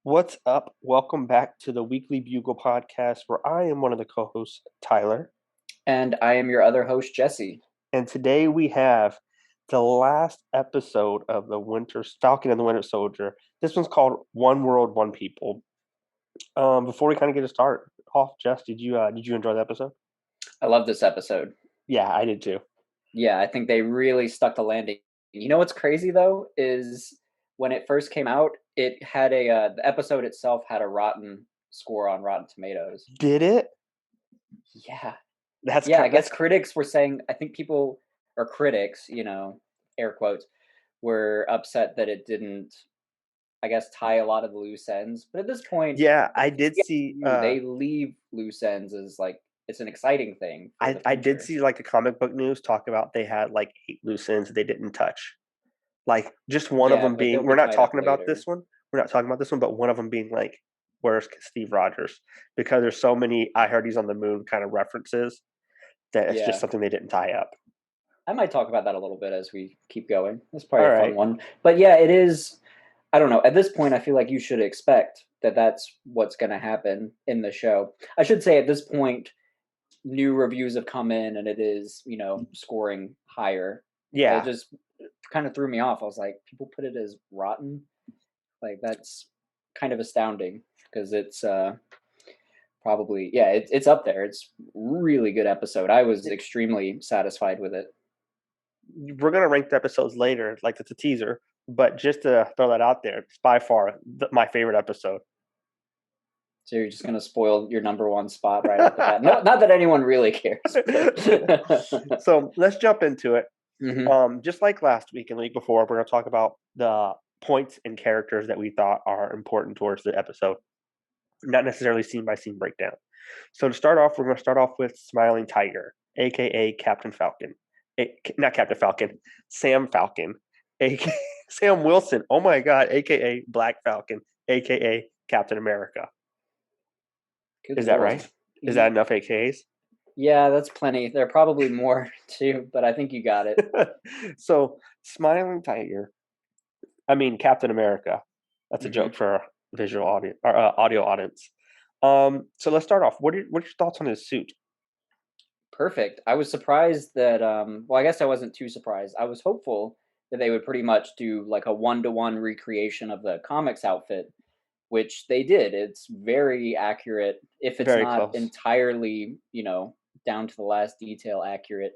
What's up? Welcome back to the Weekly Bugle podcast, where I am one of the co hosts, Tyler. And I am your other host, Jesse. And today we have the last episode of the Falcon and the Winter Soldier. This one's called One World, One People. Before we kind of get a start off, Jess, did you enjoy the episode? I love this episode. Yeah, I did too. Yeah, I think they really stuck the landing. You know what's crazy though is when it first came out, it had the episode itself had a rotten score on Rotten Tomatoes. Did it? Yeah, That's yeah. I kind. guess critics were saying. I think people or critics, air quotes, were upset that it didn't. I guess tie a lot of the loose ends. But at this point, Yeah, I it's did the see. MCU. They leave loose ends as like it's an exciting thing for the I did future. see like the comic book news talk about they had like 8 loose ends they didn't touch. Like just one of Yeah, them but they'll being, be we're not tied up talking about later. this one. We're not talking about this one, but one of them being like, where's Steve Rogers? Because there's so many I heard he's on the moon kind of references that it's just Yeah. something they didn't tie up. I might talk about that a little bit as we keep going. That's probably All a fun right. one. But yeah, it is. I don't know. At this point, I feel like you should expect that that's what's going to happen in the show. I should say at this point, new reviews have come in and it is, scoring higher. It Yeah. just kind of threw me off. I was like, people put it as rotten. Like, that's kind of astounding because it's probably, yeah, it's up there. It's really good episode. I was extremely satisfied with it. We're going to rank the episodes later, like it's a teaser. But just to throw that out there, it's by far my favorite episode. So you're just gonna spoil your number one spot right off the bat. No, not that anyone really cares. So let's jump into it. Hmm. Just like last week and the week before, we're going to talk about the points and characters that we thought are important towards the episode, not necessarily scene by scene breakdown. So to start off, we're going to start off with Smiling Tiger, aka Captain Falcon, not Captain Falcon, Sam Falcon, aka Sam Wilson. Oh my God, aka Black Falcon, aka Captain America. Good Is that lord. right? Is that enough AKAs? Yeah, that's plenty. There are probably more too, but I think you got it. So Smiling Tiger, I mean Captain America. That's a Hmm. joke for a visual audience or audio audience. So let's start off. What's your thoughts on his suit? Perfect. I was surprised that. Well, I guess I wasn't too surprised. I was hopeful that they would pretty much do like a one-to-one recreation of the comics outfit, which they did. It's very accurate, if it's Very not close. entirely, down to the last detail accurate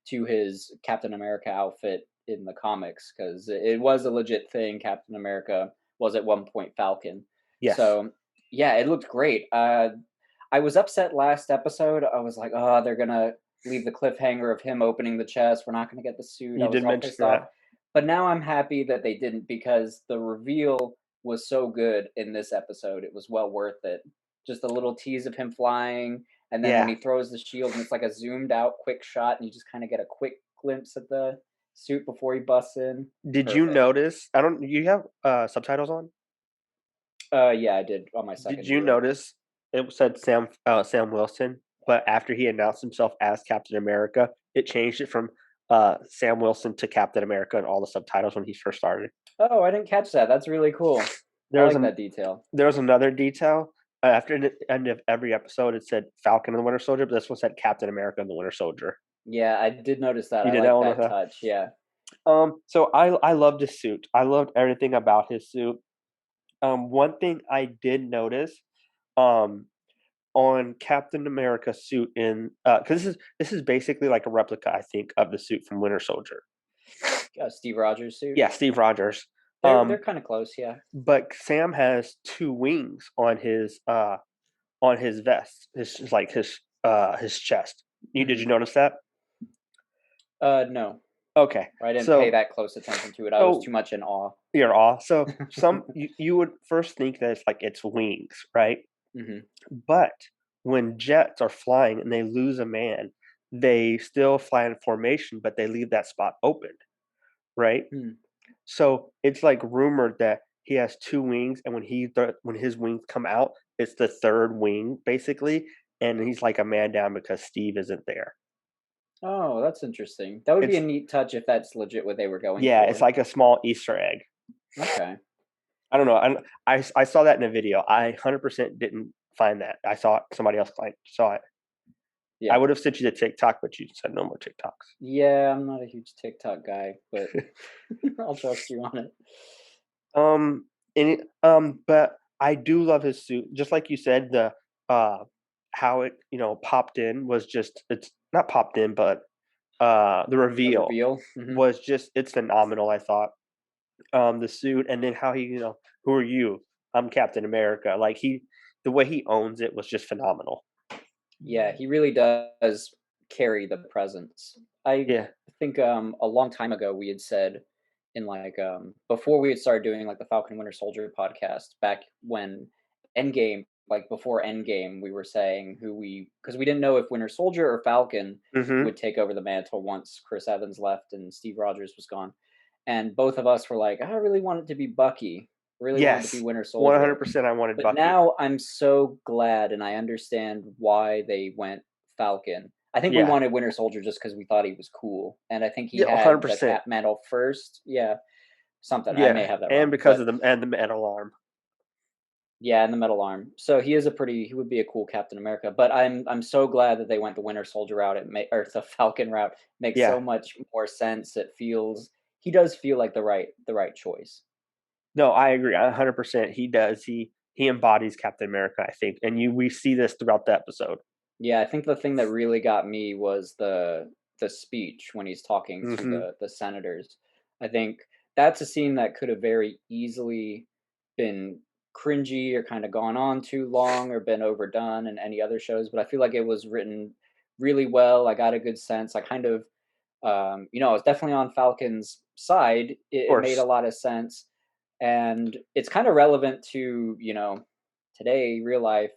to his Captain America outfit in the comics, because it was a legit thing. Captain America was at one point Falcon. Yes, So, yeah, it looked great. I was upset last episode. I was like, oh, they're going to leave the cliffhanger of him opening the chest. We're not going to get the suit. I you was did all mention pissed off. that. But now I'm happy that they didn't, because the reveal was so good in this episode. It was well worth it. Just a little tease of him flying, and then when Yeah. he throws the shield, and it's like a zoomed out quick shot, and you just kind of get a quick glimpse at the suit before he busts in. Did you Perfect. notice? I don't. You have subtitles on? Yeah, I did on my Did second you viewing. notice it said Sam Wilson, but after he announced himself as Captain America, it changed it from Sam Wilson to Captain America in all the subtitles when he first started. Oh, I didn't catch that. That's really cool. I There was like an that detail. there was another detail after the end of every episode. It said Falcon and the Winter Soldier, but this one said Captain America and the Winter Soldier. Yeah, I did notice that. You I did that like one with that that. touch. Yeah. So I loved his suit. I loved everything about his suit. One thing I did notice, um, on Captain America's suit in because this is basically like a replica, I think, of the suit from Winter Soldier. Steve Rogers suit. Yeah, Steve Rogers. They're kind of close. Yeah. But Sam has two wings on his vest, his chest. Did you Hmm. notice that? No, Okay, I didn't pay so that close attention to it. I was so too much in awe. you're off. So you would first think that it's wings, right? Hmm. But when jets are flying and they lose a man, they still fly in formation, but they leave that spot open, right? Hmm. So it's like rumored that he has two wings, and when his wings come out, it's the third wing basically, and he's like a man down because Steve isn't there. Oh, that's interesting. That would be a It's neat touch if that's legit what they were going Yeah, it's for. like a small Easter egg. Okay. I don't know. I saw that in a video. I 100% didn't find that. I saw it. Somebody else saw it. I Yeah. would have sent you the TikTok, but you said no more TikToks. Yeah, I'm not a huge TikTok guy, but I'll trust you on it. Um, but I do love his suit. Just like you said, the uh, how it popped in was just it's not popped in, but the The reveal reveal. Hmm. was just it's phenomenal. I thought the suit, and then how he who are you? I'm Captain America. Like the way he owns it was just phenomenal. Yeah, he really does carry the presence. I Yeah. think a long time ago we had said in before we had started doing like the Falcon and Winter Soldier podcast back when Endgame, like before Endgame, we were saying who we because we didn't know if Winter Soldier or Falcon Mm-hmm. would take over the mantle once Chris Evans left and Steve Rogers was gone. And both of us were like, I really want it to be Bucky. Really wanted to be Yes. Winter One Soldier. hundred percent. I wanted But Bucky. now I'm so glad and I understand why they went Falcon. I think we Yeah. wanted Winter Soldier just because we thought he was cool. And I think he Yeah. One hundred had the percent. Cap mantle first. Yeah, something. I may Yeah, have that and wrong. because But of the metal arm. yeah, and the metal arm. So he would be a cool Captain America. But I'm so glad that they went the Winter Soldier route. Or the Falcon route makes Yeah. so much more sense. He does feel like the right choice. No, I agree. 100%. He does. He embodies Captain America, I think, and we see this throughout the episode. Yeah, I think the thing that really got me was the speech when he's talking to Hmm. the senators. I think that's a scene that could have very easily been cringy or kind of gone on too long or been overdone in any other shows, but I feel like it was written really well. I got a good sense. I kind of I was definitely on Falcon's side. Of It made a course. lot of sense, and it's kind of relevant to today, real life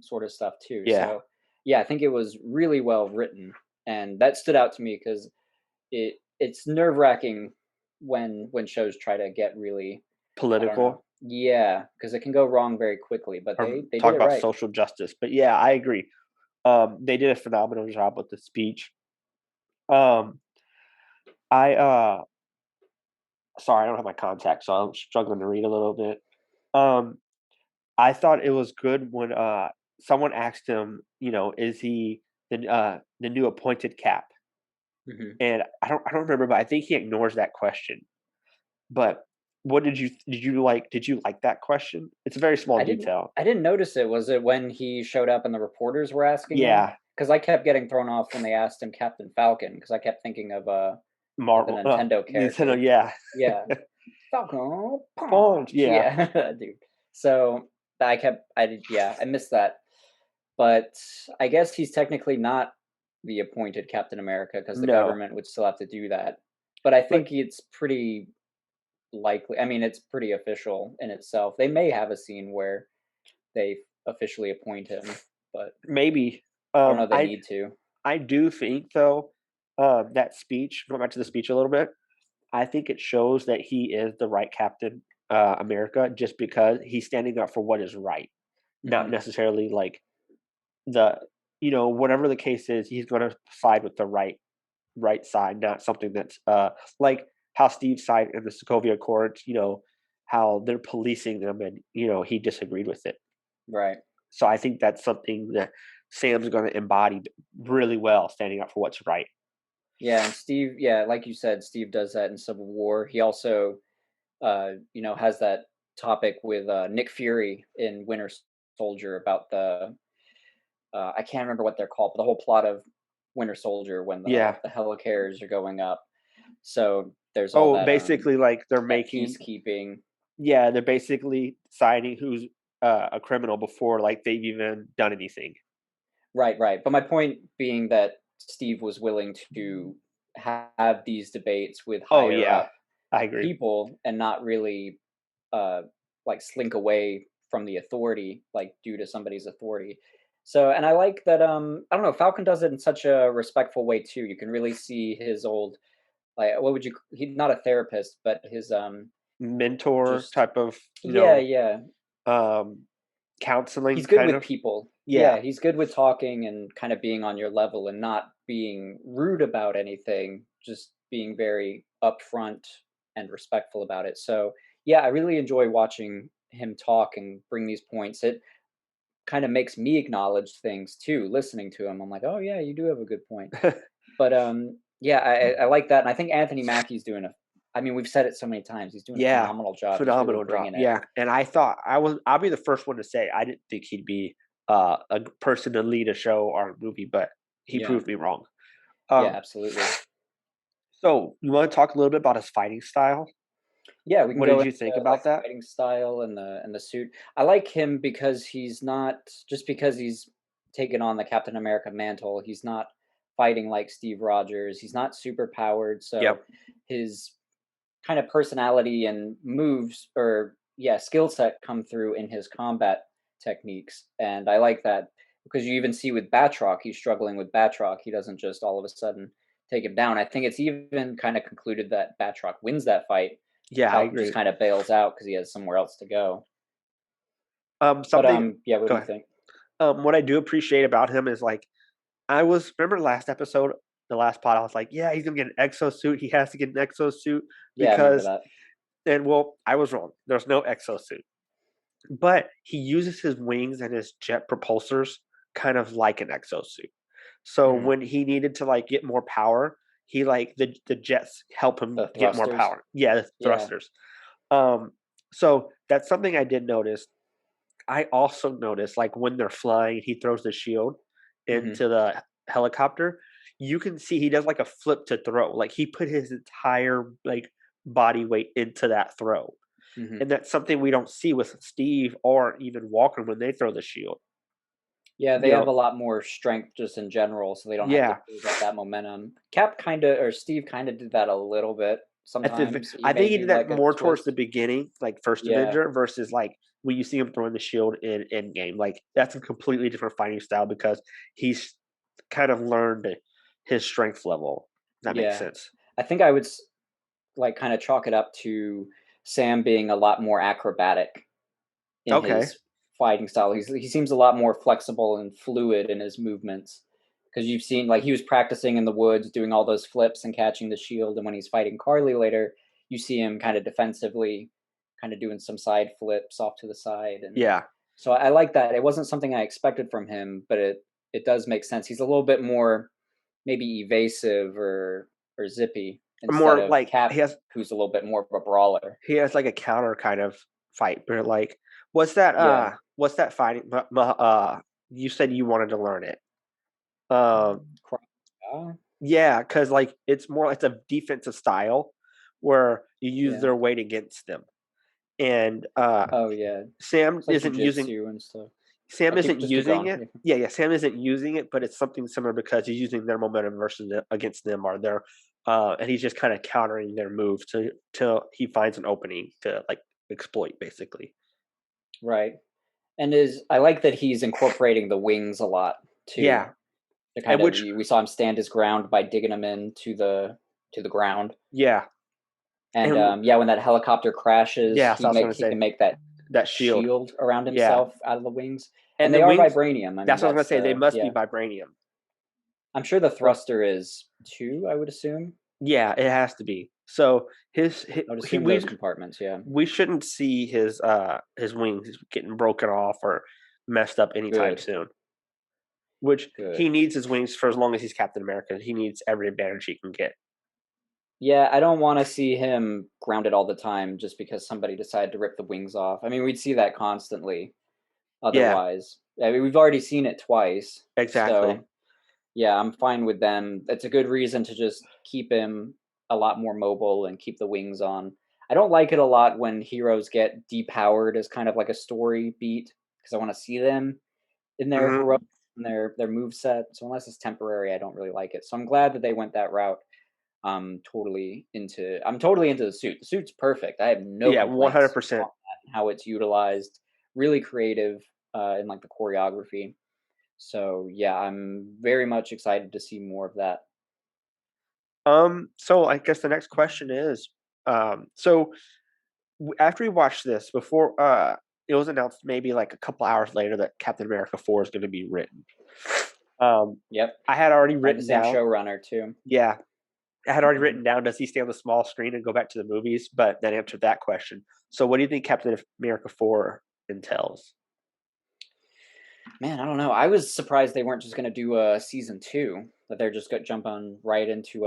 sort of stuff too. Yeah. So yeah, I think it was really well written, and that stood out to me because it's nerve wracking when shows try to get really, I don't know, Political yeah, because it can go wrong very quickly. But or they did talk it about right. social justice. But yeah, I agree. They did a phenomenal job with the speech. Um, I sorry, I don't have my contacts, so I'm struggling to read a little bit. Um, I thought it was good when someone asked him, is he the new appointed cap? Hmm. And I don't remember, but I think he ignores that question. But what did you like that question? It's a very small detail. I didn't notice it. Was it when he showed up and the reporters were asking him? Yeah, Because I kept getting thrown off when they asked him Captain Falcon because I kept thinking of the Marvel, Nintendo Nintendo, character. yeah, Yeah, Falcon Barnes, punch. yeah, Yeah, dude. So I missed that. But I guess he's technically not the appointed Captain America because the no, government would still have to do that. But I but think it's pretty likely. I mean, it's pretty official in itself. They may have a scene where they officially appoint him, but maybe. I don't know. They I need to. I do think though, that speech. Going back to the speech a little bit, I think it shows that he is the right Captain America, just because he's standing up for what is right, not Hmm. necessarily like the whatever the case is, he's going to side with the right side, not something that's like how Steve side in the Sokovia Accords, how they're policing them, and he disagreed with it. Right. So I think that's something that Sam's going to embody really well, standing up for what's right. Yeah, and Steve. Yeah, like you said, Steve does that in Civil War. He also, has that topic with Nick Fury in Winter Soldier about the. I can't remember what they're called, but the whole plot of Winter Soldier when Yeah. the helicarriers are going up. So there's all Oh, basically, like they're that making, peacekeeping. yeah, they're basically deciding who's a criminal before like they've even done anything. Right, right. But my point being that Steve was willing to have these debates with Oh higher yeah, up I agree. people and not really uh like slink away from the authority like due to somebody's authority. So and I like that I don't know, Falcon does it in such a respectful way too. You can really see his old like what would you he's not a therapist, but his Mentor just type of, yeah, yeah. um, counseling He's good kind with of. people. Yeah, Yeah, he's good with talking and kind of being on your level and not being rude about anything, just being very upfront and respectful about it. So Yeah, I really enjoy watching him talk and bring these points. It kind of makes me acknowledge things too, listening to him. I'm like, "Oh, yeah, you do have a good point." But, yeah, I like that, and I think Anthony Mackie's doing a I mean, we've said it so many times, he's doing a Yeah, phenomenal job, he's really phenomenal job. bringing it. Yeah, and I'll be the first one to say I didn't think he'd be a person to lead a show or a movie, but he Yeah. proved me wrong. Yeah, Um, absolutely. so you want to talk a little bit about his fighting style? Yeah, we can What go did into, you think like, about the that? fighting style and the suit. I like him because he's not just because he's taken on the Captain America mantle, he's not fighting like Steve Rogers, he's not super powered, so Yep. his kind of personality and moves or yeah, skill set come through in his combat techniques. And I like that because you even see with Batroc, he's struggling with Batroc. He doesn't just all of a sudden take him down. I think it's even kind of concluded that Batroc wins that fight. Yeah, I Falcon just agree. kind of bails out because he has somewhere else to go. But Something. yeah, what Go do you ahead. think? What I do appreciate about him is like I was remember last episode, the last pod. I was like, yeah, he's gonna get an exosuit. He has to get an exosuit Yeah, I remember because, that. and well, I was wrong. There's no exosuit. But he uses his wings and his jet propulsors kind of like an exosuit. So Hmm. when he needed to like get more power, he like the jets help him The get more thrusters. power. Yeah, the Yeah. thrusters. Um, so that's something I did notice. I also noticed like when they're flying, he throws the shield Hmm. into the helicopter. You can see he does like a flip to throw. Like he put his entire like body weight into that throw. Hmm. And that's something we don't see with Steve or even Walker when they throw the shield. Yeah, they You have know, a lot more strength just in general, so they don't have to yeah. build up that momentum. Cap kinda or Steve kinda did that a little bit sometimes. He I think may he do did that like a more towards the twist. beginning, like first Yeah, Avenger, versus like when you see him throwing the shield in Endgame. Like that's a completely different fighting style because he's kind of learned his strength level. If that makes yeah. sense. I think I would like kinda chalk it up to Sam being a lot more acrobatic in Okay. his fighting style. He seems a lot more flexible and fluid in his movements because you've seen like he was practicing in the woods doing all those flips and catching the shield, and when he's fighting Carly later, you see him kind of defensively, kind of doing some side flips off to the side, and Yeah. so I like that. It wasn't something I expected from him, but it does make sense. He's a little bit more maybe evasive or zippy instead More of like Cap, who's a little bit more of a brawler. he has like a counter kind of fight, but like Yeah. what's that fighting? You said you wanted to learn it. Cro- uh, Yeah, because like it's a defensive style where you use yeah. their weight against them. And Oh yeah. Sam It's like isn't using jujitsu and stuff. Sam isn't Just keep using going. it. Yeah. Yeah, yeah, Sam isn't using it, but it's something similar because he's using their momentum versus against them or their and he's just kind of countering their move to till he finds an opening to like exploit basically. Right. And is I like that he's incorporating the wings a lot too. Yeah. To And kind of which we saw him stand his ground by digging him into the ground. yeah. And And yeah, when that helicopter crashes, yeah, so I was gonna he say can make that that shield. shield around Yeah. himself out of the wings. And And the they are wings, vibranium. I mean, that's what I was gonna that's say. They the must be yeah. vibranium. I'm sure the So thruster is too, I would assume. yeah, it has to be. So I would he assume those compartments, yeah. we shouldn't see his wings getting broken off or messed up anytime Good. soon. Which he Good. needs his wings for as long as he's Captain America. He needs every advantage he can get. Yeah, I don't wanna see him grounded all the time just because somebody decided to rip the wings off. I mean, we'd see that constantly Yeah, otherwise. I mean, we've already seen it twice, exactly. so, yeah, I'm fine with them. It's a good reason to just keep him a lot more mobile and keep the wings on. I don't like it a lot when heroes get depowered as kind of like a story beat because I wanna see them in their Hmm. heroic and their move set, so unless it's temporary, I don't really like it. So I'm glad that they went that route. I'm totally into the suit. The suit's perfect. I have no Yeah, one hundred complaints on percent. that and how it's utilized. Really creative in like the choreography. So yeah, I'm very much excited to see more of that. So I guess the next question is, so after we watched this, before it was announced maybe like a couple hours later that Captain America 4 is going to be written. Um, Yep, I had already by the written same down, showrunner too. yeah, I had already Mhm. written down, does he stay on the small screen and go back to the movies? But that answered that question. So what do you think Captain America 4 entails? Man, I don't know. I was surprised they weren't just gonna do a season 2, that they're just gonna jump on right into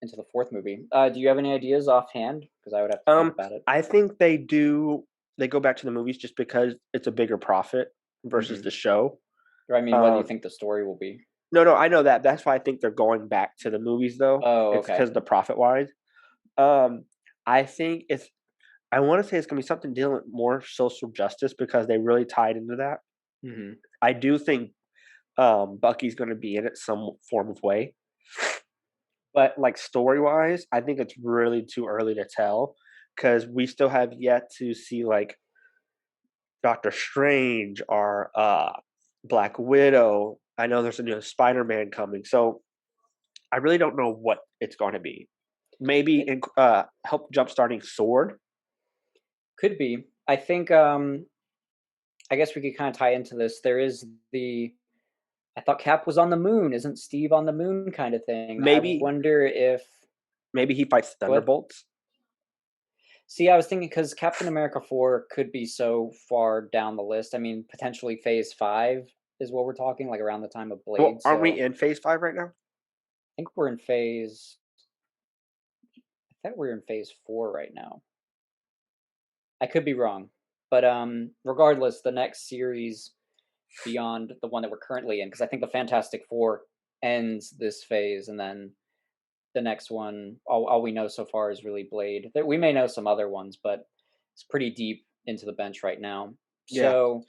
the 4th movie. Do you have any ideas offhand? Because I would have to think Um, about it. I think they go back to the movies just because it's a bigger profit versus Mhm. the show. Or I mean, what do you Um, think the story will be? no, no, I know that. That's why I think they're going back to the movies though. Oh, It's okay. because the profit wise. Um, I think I want to say it's gonna be something dealing with more social justice because they really tied into that. Mhm. I do think Bucky's gonna be in it some form of way. But, like, story-wise, I think it's really too early to tell because we still have yet to see, like, Doctor Strange or, Black Widow. I know there's a new Spider-Man coming, so I really don't know what it's gonna be. Maybe It help jumpstarting Sword? could be. I think, I guess we could kinda tie into this. There is the "I thought Cap was on the moon, isn't Steve on the moon?" kinda thing. I Maybe wonder if maybe he fights what? Thunderbolts? See, I was thinking because Captain America 4 could be so far down the list. I mean, potentially Phase 5 is what we're talking, like, around the time of Well, Blade, aren't we so in Phase 5 right now? I think we're in phase I thought we're in Phase 4 right now. I could be wrong, but, regardless, the next series beyond the one that we're currently in, because I think the Fantastic Four ends this phase, and then the next one, all we know so far is really Blade. That we may know some other ones, but it's pretty deep into the bench right now. Yeah. So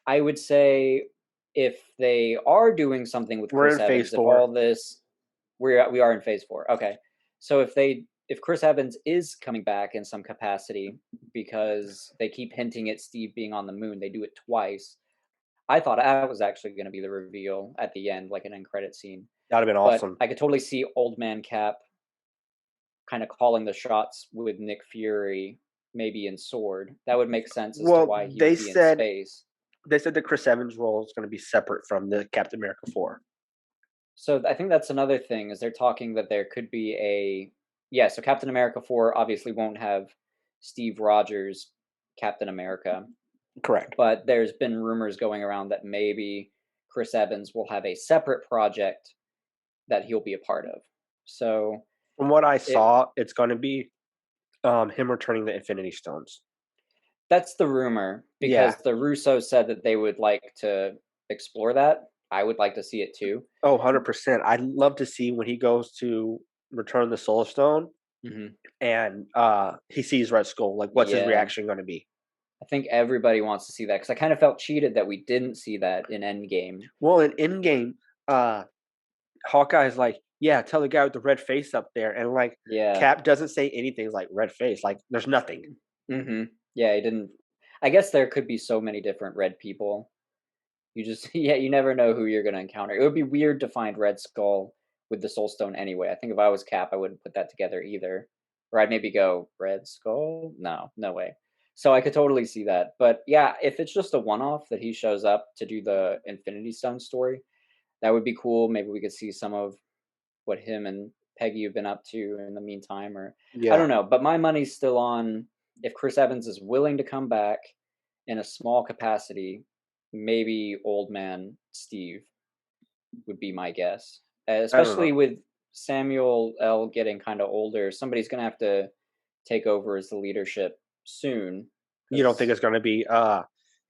I would say if they are doing something with We're Chris in Phase Evans, if 4. all this we are in phase 4. Okay. So if Chris Evans is coming back in some capacity because they keep hinting at Steve being on the moon, they do it twice. I thought that was actually going to be the reveal at the end, like an end credit scene. That would've been But awesome. I could totally see Old Man Cap kind of calling the shots with Nick Fury, maybe in Sword. That would make sense as to Well, why he would be in space. they said the Chris Evans role is gonna be separate from the Captain America 4. So I think that's another thing is they're talking that there could be a yeah. So Captain America 4 obviously won't have Steve Rogers Captain America, Correct. but there's been rumors going around that maybe Chris Evans will have a separate project that he'll be a part of. So From what I it saw, it's gonna be, him returning the Infinity Stones. that's the rumor Yeah. because the Russo said that they would like to explore that. I would like to see it too. Oh, 100%. I'd love to see when he goes to return the Soul Stone Hmm. and, he sees Red Skull, like, what's his Yeah, reaction gonna be? I think everybody wants to see that because I kind of felt cheated that we didn't see that in Endgame. Well, in Endgame, uh, Hawkeye's like, "Yeah, tell the guy with the red face up there," and, like, Yeah. Cap doesn't say anything, he's like, "Red face," like, there's nothing. Mhm. Yeah, he didn't I guess there could be so many different red people. You just yeah, you never know who you're gonna encounter. It would be weird to find Red Skull with the Soul Stone anyway. I think if I was Cap, I wouldn't put that together either. Or I'd maybe go, Red Skull? No, no way. So I could totally see that. But yeah, if it's just a one-off that he shows up to do the Infinity Stone story, that would be cool. Maybe we could see some of what him and Peggy have been up to in the meantime, or I Yeah, don't know. But my money's still on if Chris Evans is willing to come back in a small capacity, maybe old man Steve would be my guess. I don't Especially know. with Samuel L. getting kind of older, somebody's gonna have to take over as the leadership soon. You don't think Because it's gonna be,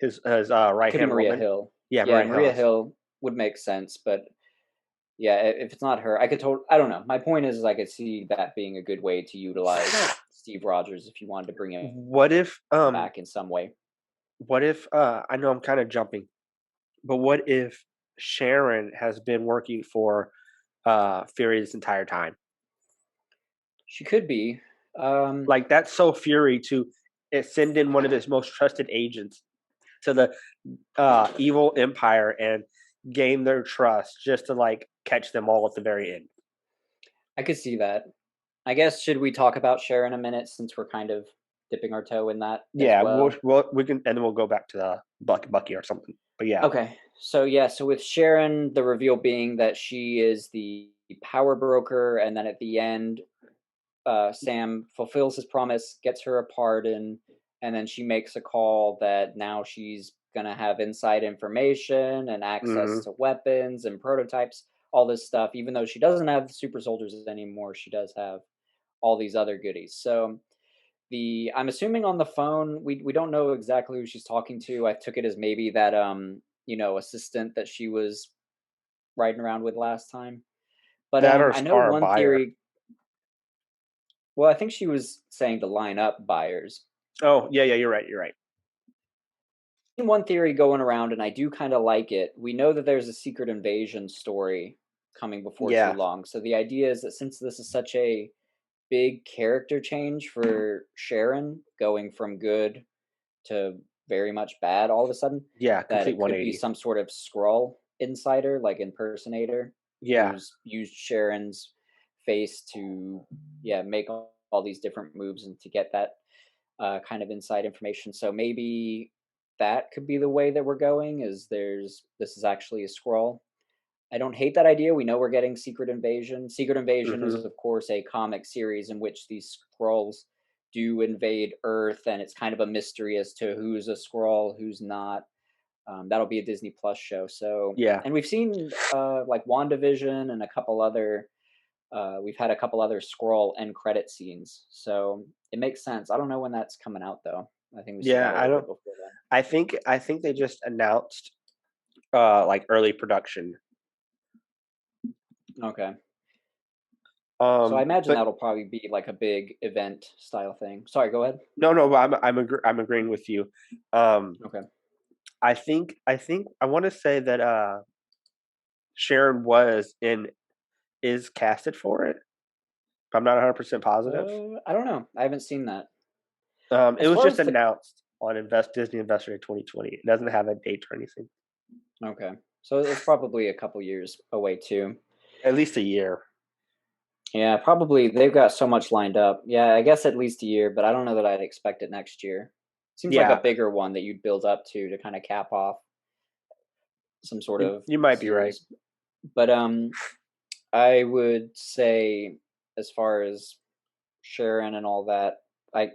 his could be right-hand Maria woman? Hill. Yeah, Yeah, Maria Maria Hillis. Hill would make sense, but yeah, if it's not her, I could I don't know. My point is I could see that being a good way to utilize Steve Rogers if you wanted to bring him What if, back in some way. I know I'm kinda jumping, but what if Sharon has been working for, Fury this entire time? She could be. Um, Like, that's so Fury to, send in one of his most trusted agents to the, evil empire and gain their trust just to, like, catch them all at the very end. I could see that. I guess should we talk about Sharon a minute since we're kind of dipping our toe in that as Yeah, well? we can and then we'll go back to the Bucky or something, but yeah. Okay. So yeah, so with Sharon, the reveal being that she is the power broker, and then at the end, Sam fulfills his promise, gets her a pardon, and then she makes a call that now she's gonna have inside information and access Mhm. to weapons and prototypes, all this stuff. Even though she doesn't have the super soldiers anymore, she does have all these other goodies. So the I'm assuming on the phone, we don't know exactly who she's talking to. I took it as maybe that assistant that she was riding around with last time. But That or I know star one buyer. theory. Well, I think she was saying to line up buyers. Oh, yeah, you're right, you're right. One theory going around, and I do kind of like it. We know that there's a secret invasion story coming before too Yeah, long. So the idea is that since this is such a big character change for Sharon, going from good to very much bad all of a sudden, yeah, that complete it could be 180. some sort of Skrull insider, like impersonator, Yeah, who's used Sharon's face to, yeah, make all these different moves and to get that kind of inside information. So maybe that could be the way that we're going. Is this is actually a Skrull. I don't hate that idea. We know we're getting Secret Invasion. Secret Invasion is, mhm, of course, a comic series in which these Skrulls do invade Earth, and it's kind of a mystery as to who's a Skrull, who's not. That'll be a Disney Plus show. So, yeah. and we've seen like WandaVision and a couple other. We've had a couple other Skrull end credit scenes, so it makes sense. I don't know when that's coming out though. I think we see Yeah, that a I little bit don't before I think they just announced, like, early production. then. Okay. So I imagine But that'll probably be like a big event style thing. Sorry, go ahead. no, but I'm agreeing with you. Um, Okay. I think I wanna say that, Sharon was in is casted for it, but I'm not 100% positive. I don't know. I haven't seen that. It As was far just as the announced on Disney Investor Day 2020. It doesn't have a date or anything. Okay. So it's probably a couple years away too. At least a year. Yeah, probably they've got so much lined up. Yeah, I guess at least a year, but I don't know that I'd expect it next year. Seems like a Yeah, bigger one that you'd build up to kind of cap off some sort of you might be right. series. But I would say as far as Sharon and all that, I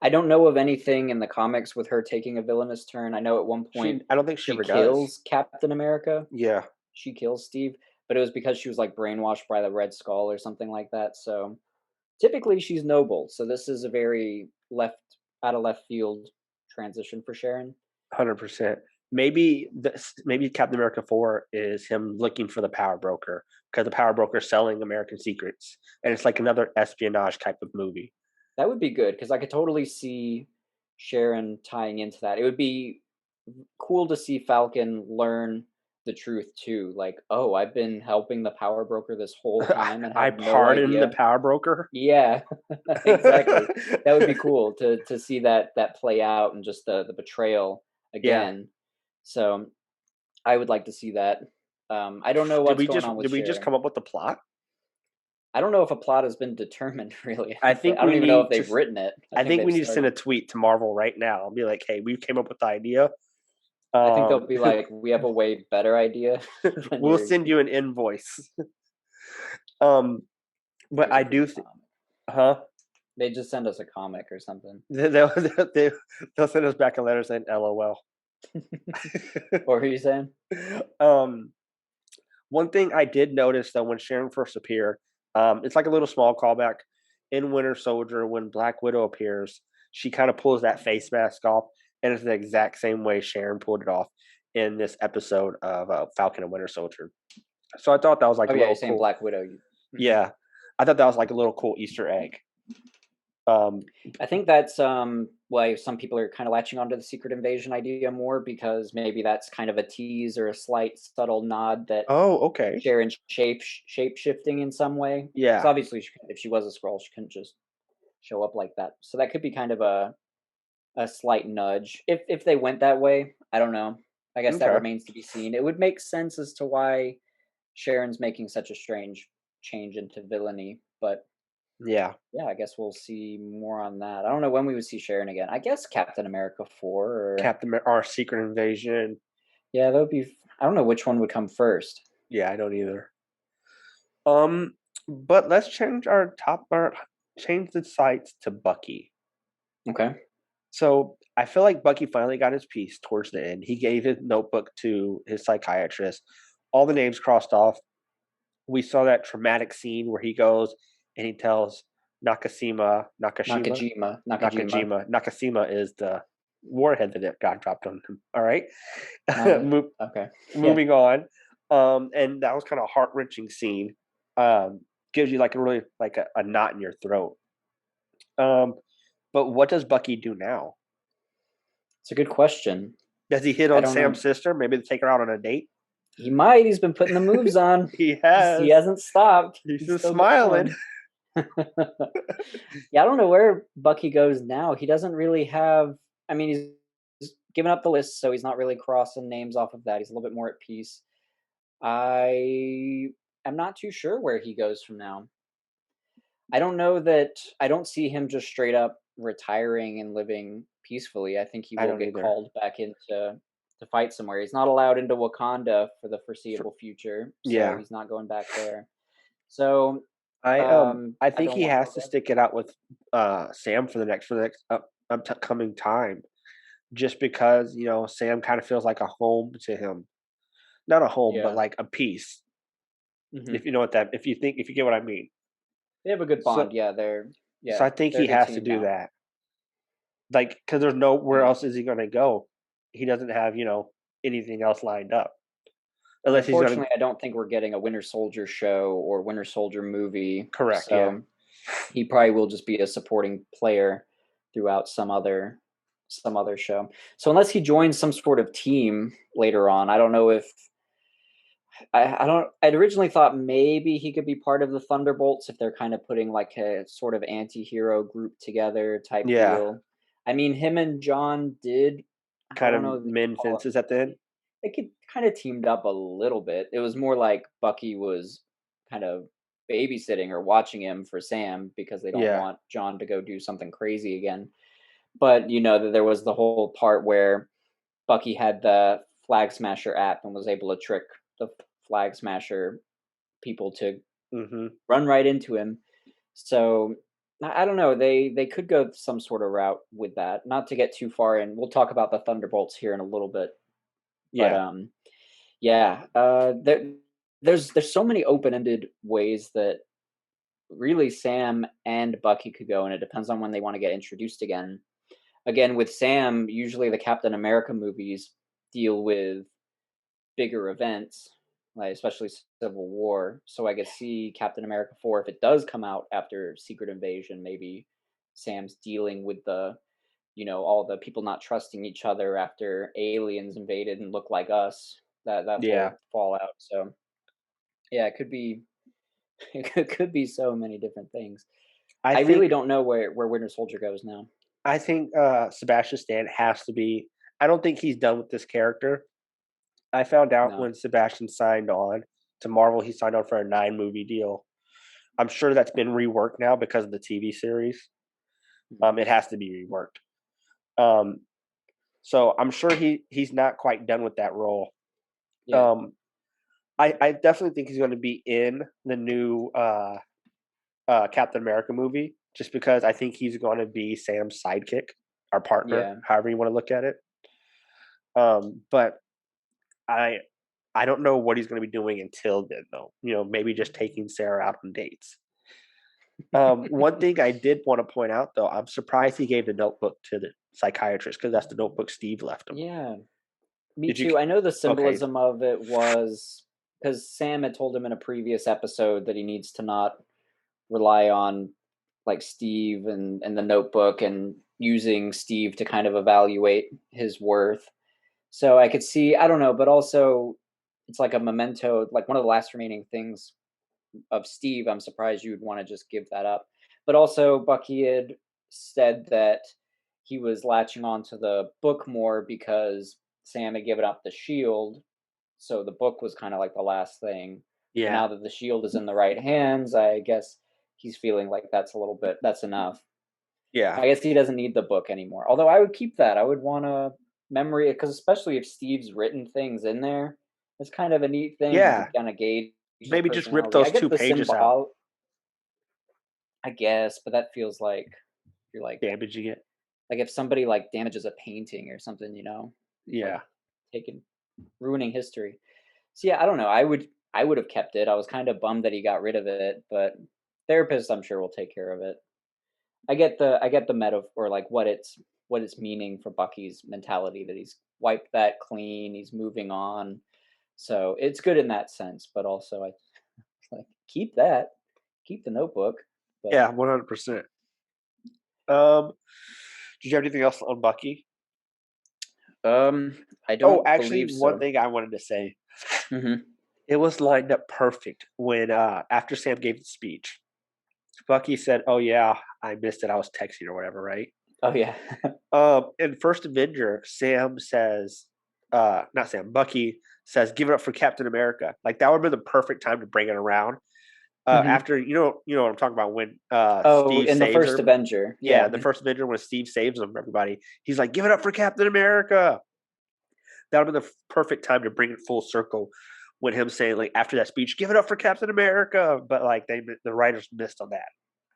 I don't know of anything in the comics with her taking a villainous turn. I know at one point I don't think she she ever does. kills Captain America. Yeah, She kills Steve, but it was because she was like brainwashed by the Red Skull or something like that. So typically she's noble. So this is a very left out of left field transition for Sharon. 100%. Maybe Captain America 4 is him looking for the power broker because the power broker is selling American secrets, and it's like another espionage type of movie. That would be good because I could totally see Sharon tying into that. It would be cool to see Falcon learn the truth too. Like, oh, I've been helping the power broker this whole time and I had no pardon the idea. power broker. Yeah, exactly. That would be cool to see that play out and just the betrayal Yeah. again. So I would like to see that. I don't know what's going on with Did we just Sharon. come up with the plot? I don't know if a plot has been determined really. I Honestly, think I don't we even know if need to they've written it. I I think think we they've need to send started. a tweet to Marvel right now and be like, "Hey, we came up with the idea. I think they'll Um, be like, we have a way better idea than we'll yours. send you an invoice." Um, but Here's a I free do comic. huh? They just send us a comic or something. They'll they they'll send us back a letter saying LOL. What were you saying? Um, one thing I did notice though when Sharon first appeared, it's like a little small callback in Winter Soldier when Black Widow appears. She kind of pulls that face mask off, and it's the exact same way Sharon pulled it off in this episode of Falcon and Winter Soldier. So I thought that was like Oh a yeah, you're little saying cool. Black Widow. Mhm. Yeah, I thought that was like a little cool Easter egg. Um, I think that's why some people are kind of latching onto the secret invasion idea more because maybe that's kind of a tease or a slight subtle nod that oh, okay. Sharon's shape shifting in some way. Because Yeah. obviously, if she was a scroll, she couldn't just show up like that. So that could be kind of a slight nudge if they went that way. I don't know. I guess that Okay. remains to be seen. It would make sense as to why Sharon's making such a strange change into villainy, but Yeah. yeah, I guess we'll see more on that. I don't know when we would see Sharon again. I guess Captain America 4 or Our Secret Invasion. yeah, that would be I don't know which one would come first. Yeah, I don't either. Um, but let's change the sights to Bucky. Okay. So I feel like Bucky finally got his piece towards the end. He gave his notebook to his psychiatrist. All the names crossed off. We saw that traumatic scene where he goes and he tells Nakajima. Nakashima is the warhead that got dropped on him. All right. Okay. Yeah. Moving on. And that was kind of a heart wrenching scene. Gives you like a really like a knot in your throat. Um, but what does Bucky do now? It's a good question. Does he hit I on don't Sam's know. sister? Maybe to take her out on a date? He might. He's been putting the moves on. He He has. hasn't stopped. He's He's just still smiling. going. Yeah, I don't know where Bucky goes now. He doesn't really have. I mean, he's given up the list, so he's not really crossing names off of that. He's a little bit more at peace. I am not too sure where he goes from now. I don't know that. I don't see him just straight up retiring and living peacefully. I think he I will don't get either. called back into to fight somewhere. He's not allowed into Wakanda for the For, foreseeable future, so yeah. he's not going back there. So I I think don't he want has to to risk stick it it. out with Sam for the next upcoming time. Just because, Sam kind of feels like a home to him. Not a home, but Yeah. like a piece. Hmm. If you know what that if you get what I mean. They have a good So bond. Yeah, so I think they're a he good has to team do now. that. Like, because there's nowhere Yeah. else is he gonna go. He doesn't have, anything else lined up. And Unless he's gonna unfortunately, I don't think we're getting a Winter Soldier show or Winter Soldier movie. correct, yeah. So he probably will just be a supporting player throughout some other show. So unless he joins some sort of team later on, I don't know if I don't. I'd originally thought maybe he could be part of the Thunderbolts if they're kind of putting like a sort of anti-hero group together type Yeah. deal. I mean, him and John did. I Kind don't of know if you mend call fences at the end. it. They could kind of teamed up a little bit. It was more like Bucky was kind of babysitting or watching him for Sam because they don't Yeah. want John to go do something crazy again. But you know that there was the whole part where Bucky had the Flag Smasher app and was able to trick the Flag Smasher people to Hmm. run right into him. So I don't know. They could go some sort of route with that. Not to get too far in. We'll talk about the Thunderbolts here in a little bit. But Yeah. yeah. There's so many open ended ways that really Sam and Bucky could go, and it depends on when they want to get introduced again. Again, with Sam, usually the Captain America movies deal with bigger events, like especially Civil War. So I could see Captain America 4 if it does come out after Secret Invasion. Maybe Sam's dealing with all the people not trusting each other after aliens invaded and look like us. That Yeah. whole fallout. So yeah, it could be it could be so many different things. I I really think don't know where Winter Soldier goes now. I think Sebastian Stan has to be. I don't think he's done with this character. I found out No. when Sebastian signed on to Marvel, he signed on for a 9-movie deal. I'm sure that's been reworked now because of the TV series. Mhm. It has to be reworked. Um, so I'm sure he's not quite done with that role. Yeah. Um, I definitely think he's going to be in the new Captain America movie, just because I think he's going to be Sam's sidekick, our partner, Yeah. however you want to look at it. But I I don't know what he's going to be doing until then, though. Maybe just taking Sarah out on dates. One thing I did want to point out, though, I'm surprised he gave the notebook to the psychiatrist because that's the notebook Steve left him. Yeah. Me Did you? too. I know the Okay, symbolism of it was because Sam had told him in a previous episode that he needs to not rely on like Steve and the notebook and using Steve to kind of evaluate his worth. So I could see, I don't know, but also it's like a memento, like one of the last remaining things of Steve. I'm surprised you'd want to just give that up. But also, Bucky had said that he was latching on to the book more because Sam had given up the shield. So the book was kind of like the last thing. But yeah, now that the shield is in the right hands, I guess he's feeling like that's enough. yeah, I guess he doesn't need the book anymore. Although I would keep that. I would want a memory because especially if Steve's written things in there, it's kind of a neat thing. You yeah. could kind of gauge Changes Maybe just rip personality. I those get two the pages out, symbol, I guess, but that feels like you're damaging it. like if somebody like damages a painting or something, like Yeah. taking ruining history. So yeah, I don't know. I would have kept it. I was kind of bummed that he got rid of it, but therapist I'm sure will take care of it. I get the metaphor, like what it's meaning for Bucky's mentality, that he's wiped that clean, he's moving on. So it's good in that sense, but also I like keep the notebook. But Yeah, 100%. Um, did you have anything else on Bucky? I Oh, don't actually, believe one so. thing I wanted to say. Hmm. It was lined up perfect when after Sam gave the speech, Bucky said, "Oh yeah, I missed it. I was texting or whatever, right?" Oh yeah. In First Avenger, Sam says, not Sam, Bucky says, "Give it up for Captain America." Like that would have been the perfect time to bring it around. Hmm. After you know what I'm talking about when Oh, Steve in the saves first her. Avenger, Yeah, yeah. the first Avenger when Steve saves them, everybody. He's like, "Give it up for Captain America." That would have been the perfect time to bring it full circle with him saying like after that speech, "Give it up for Captain America." But like the writers missed on that.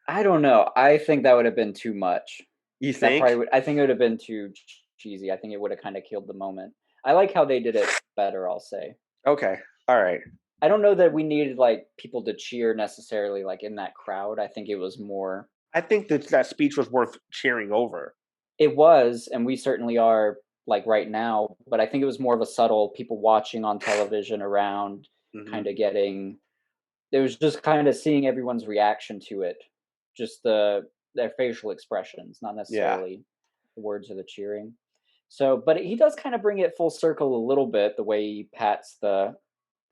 I don't know. I think that would have been too much. You That probably think? would. I think it would have been too cheesy. I think it would have kind of killed the moment. I like how they did it better. I'll say. Okay. All right. I don't know that we needed like people to cheer necessarily like in that crowd. I think it was more. I think that speech was worth cheering over. It was, and we certainly are like right now. But I think it was more of a subtle people watching on television around, Hmm. kind of getting. It was just kind of seeing everyone's reaction to it, just their facial expressions, not Yeah. necessarily the words or the cheering. So, but he does kind of bring it full circle a little bit, the way he pats the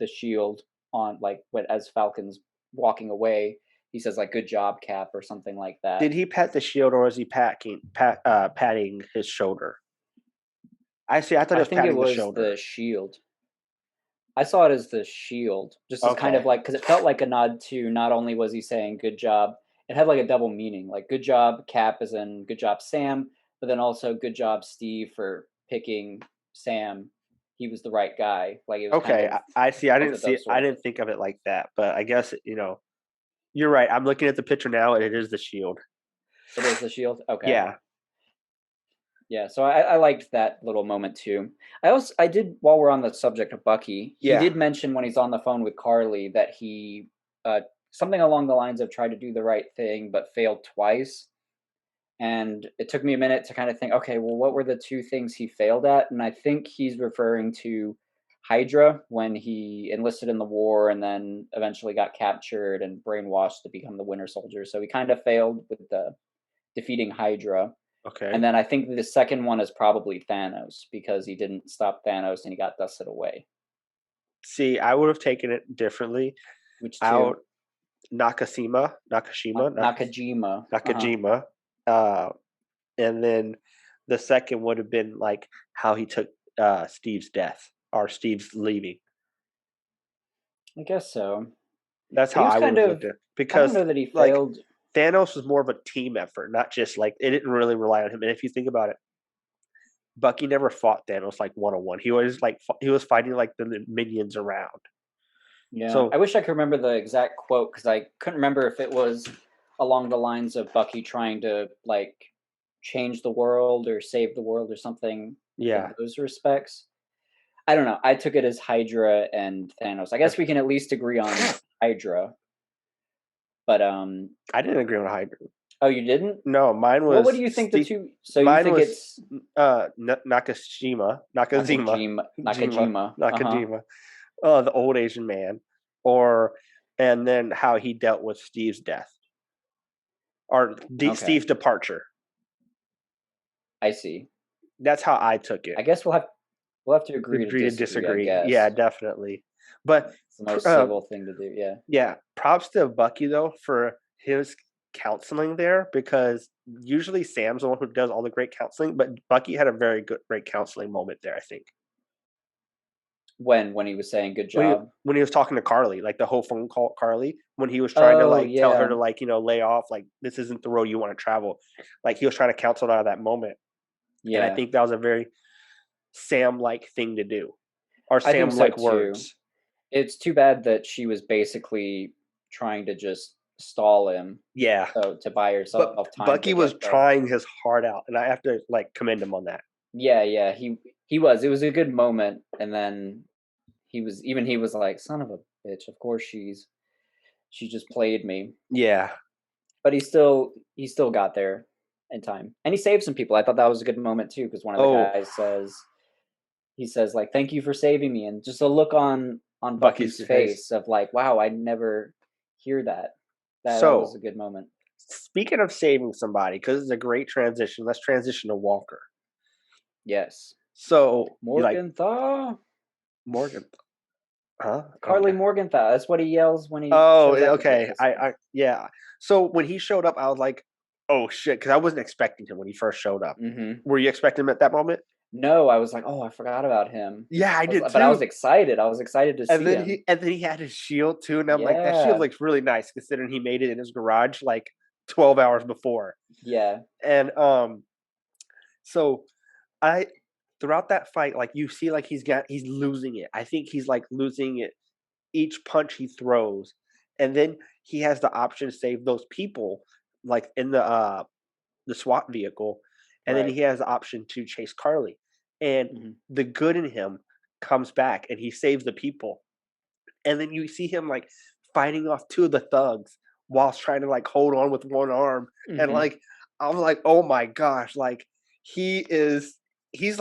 shield on, like when as Falcon's walking away, he says like "Good job, Cap" or something like that. Did he pat the shield or was he patting his shoulder? I see. I thought he I was think it patting the was shoulder. the shield. I saw it as the shield, just as kind Okay. of like because it felt like a nod to not only was he saying "Good job," it had like a double meaning, like "Good job, Cap," as in "Good job, Sam," but then also "Good job, Steve," for picking Sam. He was the right guy. Like it was kind Okay. of I see. I both didn't of see it. those I sort of. didn't think of it like that. But I guess you're right. I'm looking at the picture now, and it is the shield. It is the shield. Okay. Yeah. Yeah, so I liked that little moment too. I did, while we're on the subject of Bucky, he Yeah. did mention when he's on the phone with Carly that he uh something along the lines of tried to do the right thing but failed twice. And it took me a minute to kind of think, okay, well, what were the two things he failed at? And I think he's referring to Hydra when he enlisted in the war and then eventually got captured and brainwashed to become the Winter Soldier. So he kind of failed with the defeating Hydra. And Okay. then I think the second one is probably Thanos because he didn't stop Thanos and he got dusted away. See, I would have taken it differently. Which two? Out Nakajima. Uh-huh. Nakajima. Uh, and then the second would have been like how he took Steve's death or Steve's leaving. I guess so. That's But how he was I would kind have of, looked at it. I don't Because know that he like failed. Thanos was more of a team effort, not just like it didn't really rely on him. And if you think about it, Bucky never fought Thanos like one on one. He always like he was fighting like the minions around. Yeah. I So wish I could remember the exact quote because I couldn't remember if it was along the lines of Bucky trying to like change the world or save the world or something in yeah, those respects. I don't know. I took it as Hydra and Thanos. I guess we can at least agree on Hydra. But I didn't agree on Hydra. oh, you didn't? No, mine Well, what was do you think the Steve. two? So you Mine think was it's Nakajima, Jima, Nakajima. Uh huh. Nakajima. The old Asian man, or and then how he dealt with Steve's death or Okay, Steve's departure. I see. That's how I took it. I guess we'll have to agree to Agree to disagree. I disagree. Yeah, guess definitely. But it's the most civil thing to do. Yeah. yeah, props to Bucky though for his counseling there because usually Sam's the one who does all the great counseling, but Bucky had a very great counseling moment there. I think When he was saying good when he job. when he was talking to Carly, like the whole phone call Carly, when he was trying to Oh like tell her yeah, to like lay off, like this isn't the road you want to travel. Like he was trying to counsel her out of that moment, and I yeah. think that was a very Sam like thing to do, or I think Sam so like too. words. It's too bad that she was basically trying to just stall him, Yeah, so to buy but herself time to Bucky was get the. trying his heart out, and I have to like commend him on that. Yeah, yeah, he was. It was a good moment, and then he was like, "Son of a bitch, of course she just played me." Yeah. But he still got there in time. And he saved some people. I thought that was a good moment too, because one of the Oh, guys says he says like, "Thank you for saving me," and just a look on Bucky's Bucky's face. face of like, "Wow, I'd never hear that." That was So a good moment. speaking of saving somebody, because it's a great transition. Let's transition to Walker. Yes. So you like Morgenthau? Morgan? Huh? Carly Okay. Morgenthau. That's what he yells when he Oh, shows up for the okay. episode. Yeah. So when he showed up, I was like, "Oh shit," because I wasn't expecting him when he first showed up. Mhm. Were you expecting him at that moment? No, I was like, "Oh, I forgot about him." Yeah, I did But I was too. excited. I was excited to see him. And then he had his shield too, and I'm like, that shield Yeah. looks really nice considering he made it in his garage like 12 hours before. Yeah. And so I throughout that fight, like you see, like he's losing it. I think he's like losing it each punch he throws, and then he has the option to save those people, like in the SWAT vehicle, and then Right. he has the option to chase Carly, and Mhm. the good in him comes back, and he saves the people, and then you see him like fighting off two of the thugs whilst trying to like hold on with one arm, and Mhm. like I'm like, oh my gosh, like he is he's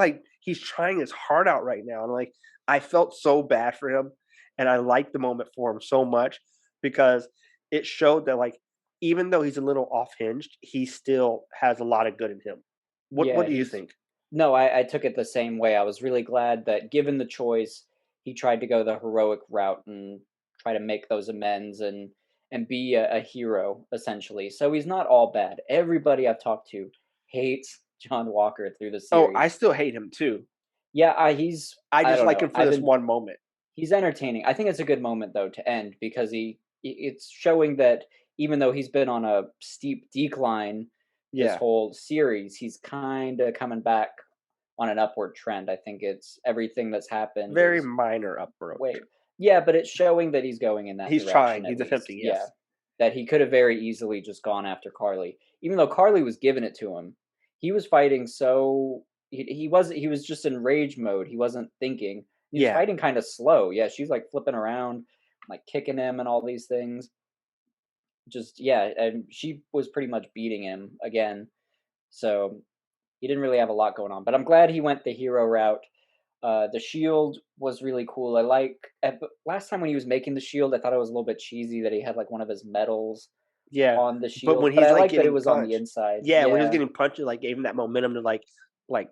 trying his heart out right now, and like I felt so bad for him, and I liked the moment for him so much because it showed that like even though he's a little off hinged, he still has a lot of good in him. What Yeah, do you he's think? no, I took it the same way. I was really glad that given the choice, he tried to go the heroic route and try to make those amends and be a hero essentially. So he's not all bad. Everybody I've talked to hates John Walker through the Oh, I series. still hate him too. Yeah, he's I I just don't like know. him for this one moment. He's entertaining. I think it's a good moment though to end because it's showing that even though he's been on a steep decline this Yeah. whole series, he's kind of coming back on an upward trend. I think it's everything that's happened Very is minor approach. way yeah, but it's showing that he's going in that He's direction trying, at he's least. attempting, Yeah. yes. That he could have very easily just gone after Carly. Even though Carly was giving it to him. He was fighting so he was just in rage mode. He wasn't thinking. He was Yeah. fighting kind of slow. Yeah, she's like flipping around, like kicking him and all these things. Just yeah, and she was pretty much beating him again. So he didn't really have a lot going on. But I'm glad he went the hero route. The shield was really cool. Last time when he was making the shield, I thought it was a little bit cheesy that he had like one of his medals Yeah. on the But shield, when but he's, I like, like that it getting was on the punched inside. yeah, when he was Yeah, getting punched, it, like, gave him that momentum to, like,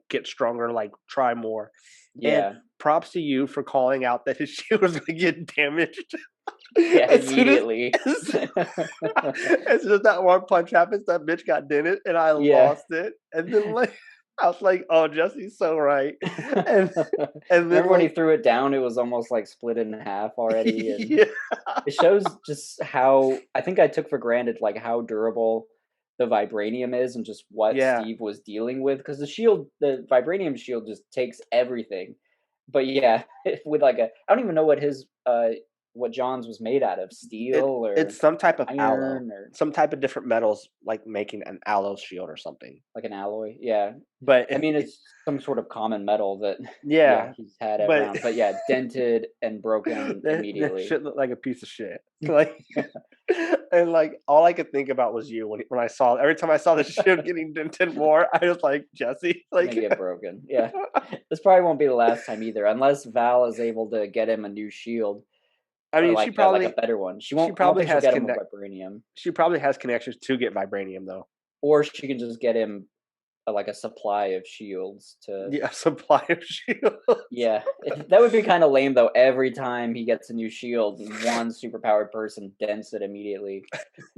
get stronger, like, try more. And yeah, props to you for calling out that his shield was gonna get damaged. yeah. As soon as Immediately. as as soon as that one punch happens, that bitch got dented, and I Yeah. lost it. And then, like, I was like, "Oh, Jesse's so right." And and then, Remember when he like threw it down? It was almost like split in half already, and yeah. it shows just how I think I took for granted like how durable the vibranium is and just what Yeah. Steve was dealing with because the vibranium shield just takes everything. But yeah, with like a I don't even know what John's was made out of, steel It's or some type of aloe. iron or Some type of different metals, like, making an aloe shield or something. like an alloy. Yeah. But I mean it's some sort of common metal that yeah, yeah, he's had but around. But yeah, dented and broken that immediately. shit looked like a piece of shit. Like, and, like, all I could think about was you when I saw every time I saw the shield getting dented more, I was like, "Jesse," It's gonna like get broken. Yeah. This probably won't be the last time either, unless Val is able to get him a new shield I or mean, like a better one. She she won't. I don't probably think she'll has get him a connect vibranium, she probably has connections to get vibranium, though. or she can just get him like a supply of shields to. Yeah, supply of shields. Yeah, that would be kind of lame though. Every time he gets a new shield, one superpowered person dents it immediately.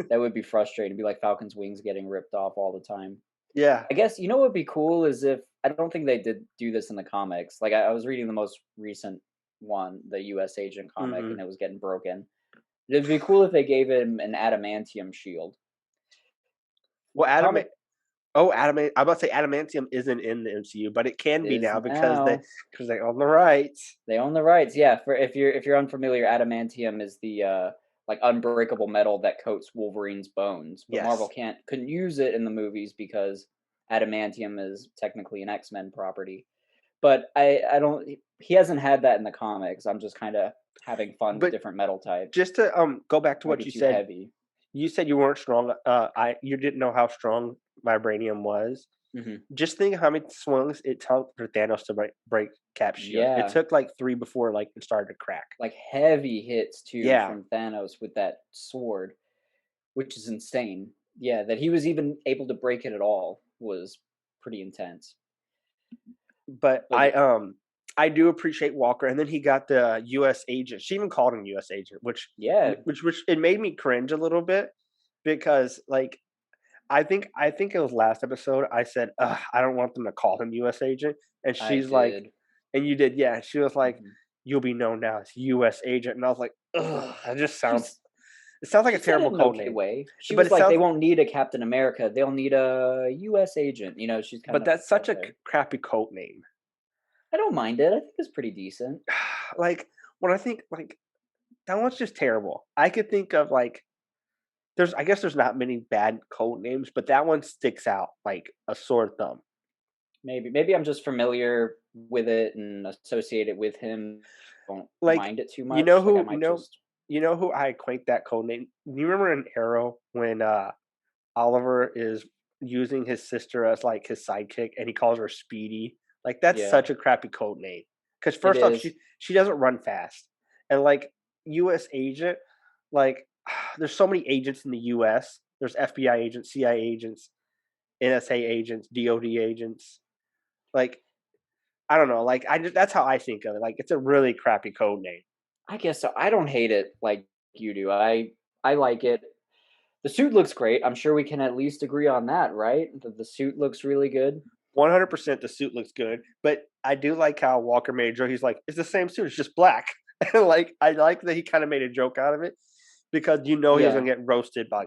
That would be frustrating. It'd be like Falcon's wings getting ripped off all the time. Yeah. I guess you know what would be cool is if I don't think they did do this in the comics. Like I was reading the most recent one, the U.S. Agent comic, and Mhm. it was getting broken. It'd be cool if they gave him an adamantium shield. Well, Adam Comic. Oh, I'm about to say adamantium isn't in the MCU, but it can be Is now because now. they own the rights. They own the rights. Yeah, for if you're unfamiliar, adamantium is the like unbreakable metal that coats Wolverine's bones. But Marvel Yes, couldn't use it in the movies because adamantium is technically an X-Men property. But I don't he hasn't had that in the comics. I'm just kind of having fun with but different metal types. just to go back to Might what be you too said. heavy. You said you weren't strong. You didn't know how strong vibranium was. Hmm. Just think how many swings it took for Thanos to break Cap's shield. It Yeah, took like three before like it started to crack. like heavy hits too Yeah, from Thanos with that sword, which is insane. Yeah, that he was even able to break it at all was pretty intense. but But yeah, I do appreciate Walker, and then he got the U.S. agent. She even called him U.S. agent, yeah, which it made me cringe a little bit because like I think it was last episode I said I don't want them to call him U.S. agent, and I she's like, did. and you did, yeah. She was like, Mhm. you'll be known now as U.S. agent, and I was like, ugh, that just sounds. She's It sounds like she a said it terrible in an code okay name, way. She but was it like, "They sounds. won't need a Captain America. They'll need a U.S. agent." You know, she's kind But of that's such out a there. crappy code name. I don't mind it. I think it's pretty decent. Like when I think like that one's just terrible. I could think of like I guess there's not many bad code names, but that one sticks out like a sore thumb. Maybe I'm just familiar with it and associate it with him. Don't Like mind it too you know much. Like I who might just you know who I equate that code name. You remember in Arrow when Oliver is using his sister as like his sidekick and he calls her Speedy? Like that's yeah, such a crappy code name. Because it first off, is. she doesn't run fast, and like U.S. agent, like there's so many agents in the U.S. There's FBI agents, CIA agents, NSA agents, DOD agents. Like I don't know. Like that's how I think of it. Like it's a really crappy code name. I guess so. I don't hate it like you do. I like it. The suit looks great. I'm sure we can at least agree on that, right? The suit looks really good. 100% the suit looks good, but I do like how Walker made a joke. He's like, "It's the same suit, it's just black." And like, I like that he kind of made a joke out of it because you know he was Yeah, gonna get roasted by,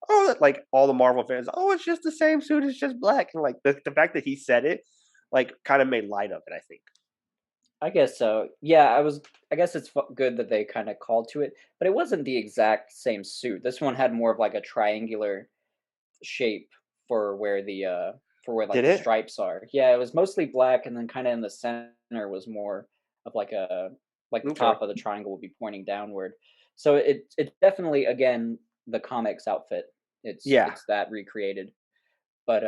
oh, like all the Marvel fans. Oh, it's just the same suit, it's just black. And like the fact that he said it, like, kind of made light of it. I think. I guess so. Yeah, I guess it's good that they kind of called to it, but it wasn't the exact same suit. This one had more of like a triangular shape for where the for where like Did the it? stripes are. Yeah, it was mostly black, and then kind of in the center was more of like the Okay. top of the triangle would be pointing downward. So it definitely again the comics outfit. Yeah. It's that recreated, but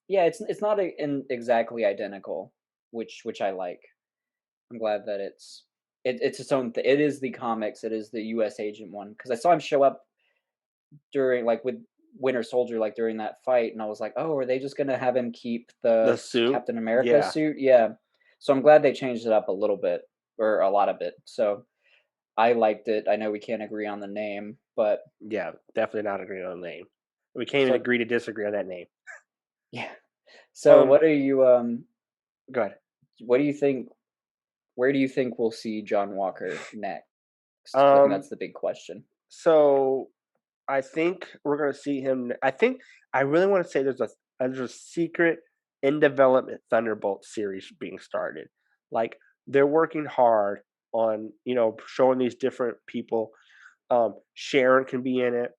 yeah, it's not exactly identical, which I like. I'm glad that it's its own. It is the comics. It is the U.S. agent one because I saw him show up during like with Winter Soldier, like during that fight, and I was like, oh, are they just gonna have him keep The the suit. Captain America Yeah. suit? Yeah. So I'm glad they changed it up a little bit or a lot of it. So I liked it. I know we can't agree on the name, but Yeah. Definitely not agreeing on the name. We can't even so agree to disagree on that name. yeah. So Um. what are you Go ahead. what do you think where do you think we'll see John Walker next? Because I think Um. that's the big question. So I think we're gonna see him. I think I really want to say there's a secret in development Thunderbolt series being started. Like they're working hard on showing these different people. Sharon can be in it.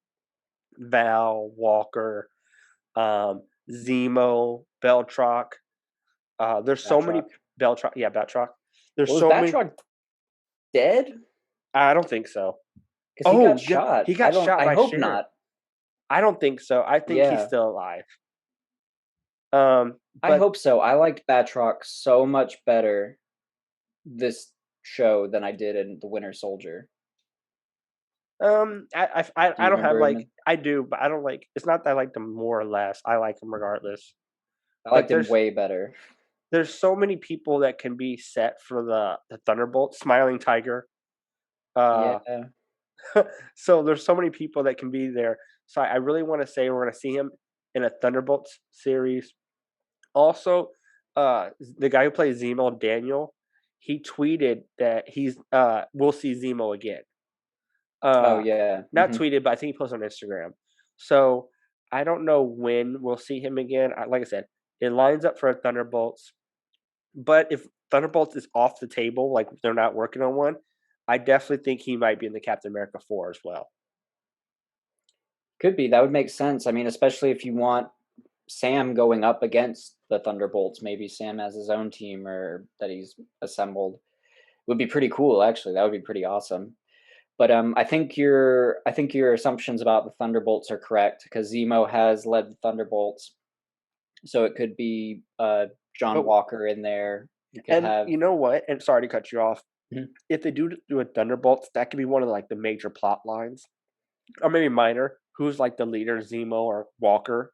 Val Walker, Zemo, Beltrock. There's so many Batroc. Beltrock. Yeah, Beltrock. There's Well, is so many. Batroc dead? I don't think so. Because he got Oh, yeah, shot. he got shot I by hope Sharon. not. I don't think so. I think he's Yeah. still alive. I But hope so. I liked Batroc so much better this show than I did in The Winter Soldier. I Do you don't have remember him? like I do, but I don't like. It's not that I like them more or less. I like them regardless. I But liked him way better. there's so many people that can be set for the Thunderbolt. Smiling Tiger. Uh, Yeah. so there's so many people that can be there. So I really want to say we're going to see him in a Thunderbolts series. Also, the guy who plays Zemo, Daniel, he tweeted that we'll see Zemo again. Oh Uh, yeah. Not tweeted, but I think he posted on Instagram. So I don't know when we'll see him again. Like I said, it lines up for a Thunderbolts, but if Thunderbolts is off the table, like they're not working on one, I definitely think he might be in the Captain America 4 as well. Could be. That would make sense. I mean, especially if you want Sam going up against the Thunderbolts, maybe Sam has his own team or that he's assembled. Would be pretty cool, actually. That would be pretty awesome. But I think your assumptions about the Thunderbolts are correct because Zemo has led the Thunderbolts, so it could be John But Walker in there. You could and have you know what? And sorry to cut you off. Mhm. If they do a Thunderbolts, that could be one of like the major plot lines, or maybe minor. Who's like the leader, Zemo or Walker?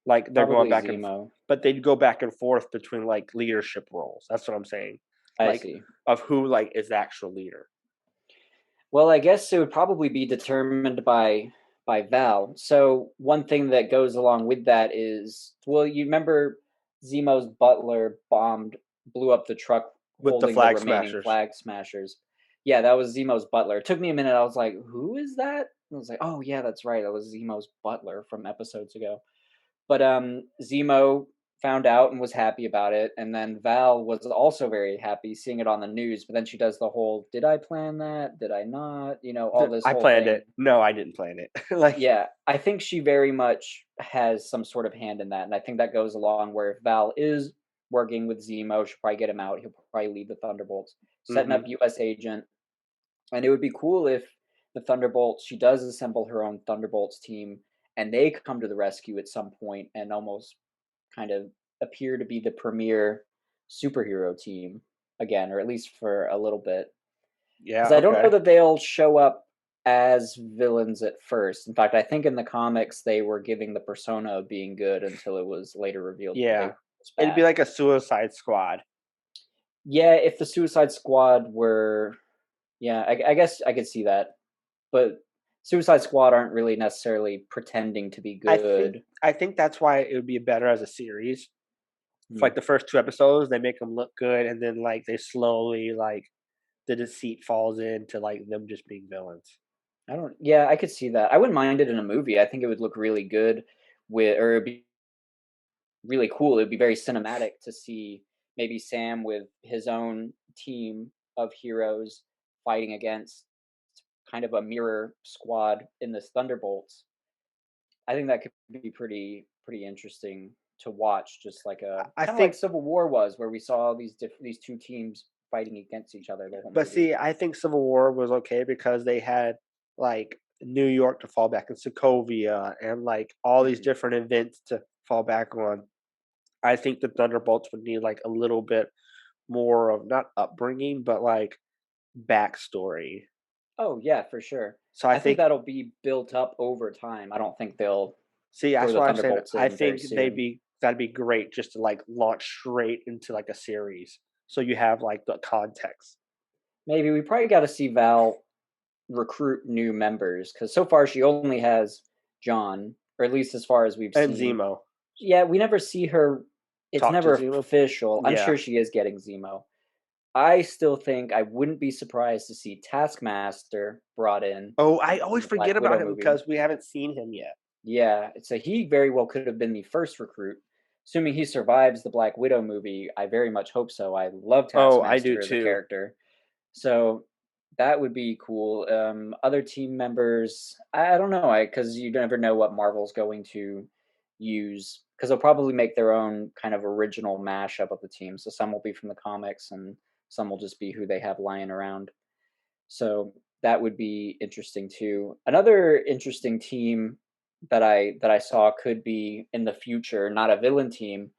Like they're going Probably back and, Zemo. but they'd go back and forth between like leadership roles. That's what I'm saying. I Like see. of who like is the actual leader. Well, I guess it would probably be determined by Val. So one thing that goes along with that is, well, you remember Zemo's butler blew up the truck With the holding the Flag remaining Smashers. flag smashers. Yeah, that was Zemo's butler. It took me a minute. I was like, who is that? I was like, oh yeah, that's right. That was Zemo's butler from episodes ago. But Zemo found out and was happy about it, and then Val was also very happy seeing it on the news. But then she does the whole, "Did I plan that? Did I not?" All this I whole planned thing. it. No, I didn't plan it. Like Yeah, I think she very much has some sort of hand in that, and I think that goes along where if Val is working with Zemo, she'll probably get him out. He'll probably lead the Thunderbolts, setting mhm. up U.S. Agent, and it would be cool if the Thunderbolts she does assemble her own Thunderbolts team, and they come to the rescue at some point and almost kind of appear to be the premier superhero team again, or at least for a little bit. Yeah, Because I don't know okay. that they'll show up as villains at first. In fact, I think in the comics they were giving the persona of being good until it was later revealed that they Yeah. were just It'd be bad. like a Suicide Squad. Yeah, if the Suicide Squad were, yeah, I guess I could see that, but Suicide Squad aren't really necessarily pretending to be I think good. I think that's why it would be better as a series. For Hmm. like the first 2 episodes, they make them look good, and then, like, they slowly, like, the deceit falls into, like, them just being villains. I don't. Yeah, I could see that. I wouldn't mind it in a movie. I think it would look really good or it'd be really cool. It'd be very cinematic to see maybe Sam with his own team of heroes fighting against kind of a mirror squad in this Thunderbolts. I think that could be pretty interesting to watch, just like a I kind of like think Civil War was, where we saw these two teams fighting against each other the whole but movie. see, I think Civil War was okay because they had, like, New York to fall back and Sokovia and, like, all these Mhm. different events to fall back on. I think the Thunderbolts would need, like, a little bit more of not upbringing, but, like, backstory. Oh yeah, for sure. So I I think think that'll be built up over time. I don't think they'll see, throw that's the why I'm saying Thunderbolts I in very think they'd soon. be that'd be great just to, like, launch straight into, like, a series, so you have, like, the context. Maybe we probably got to see Val recruit new members because so far she only has John, or at least as far as we've And seen. Zemo. Yeah, we never see her. It's Talk to never Zemo? official. I'm Yeah. sure she is getting Zemo. I still think I wouldn't be surprised to see Taskmaster brought Oh, I in always the Black forget about Widow him movie. because we haven't seen him yet. Yeah, so he very well could have been the first recruit. Assuming he survives the Black Widow movie, I very much hope so. I love Oh, I do Taskmaster as a too. character. So that would be cool. Other team members, I don't know, I because you never know what Marvel's going to use because they'll probably make their own kind of original mashup of the team. So some will be from the comics and some will just be who they have lying around. So that would be interesting too. Another interesting team that I saw could be in the future, not a villain team,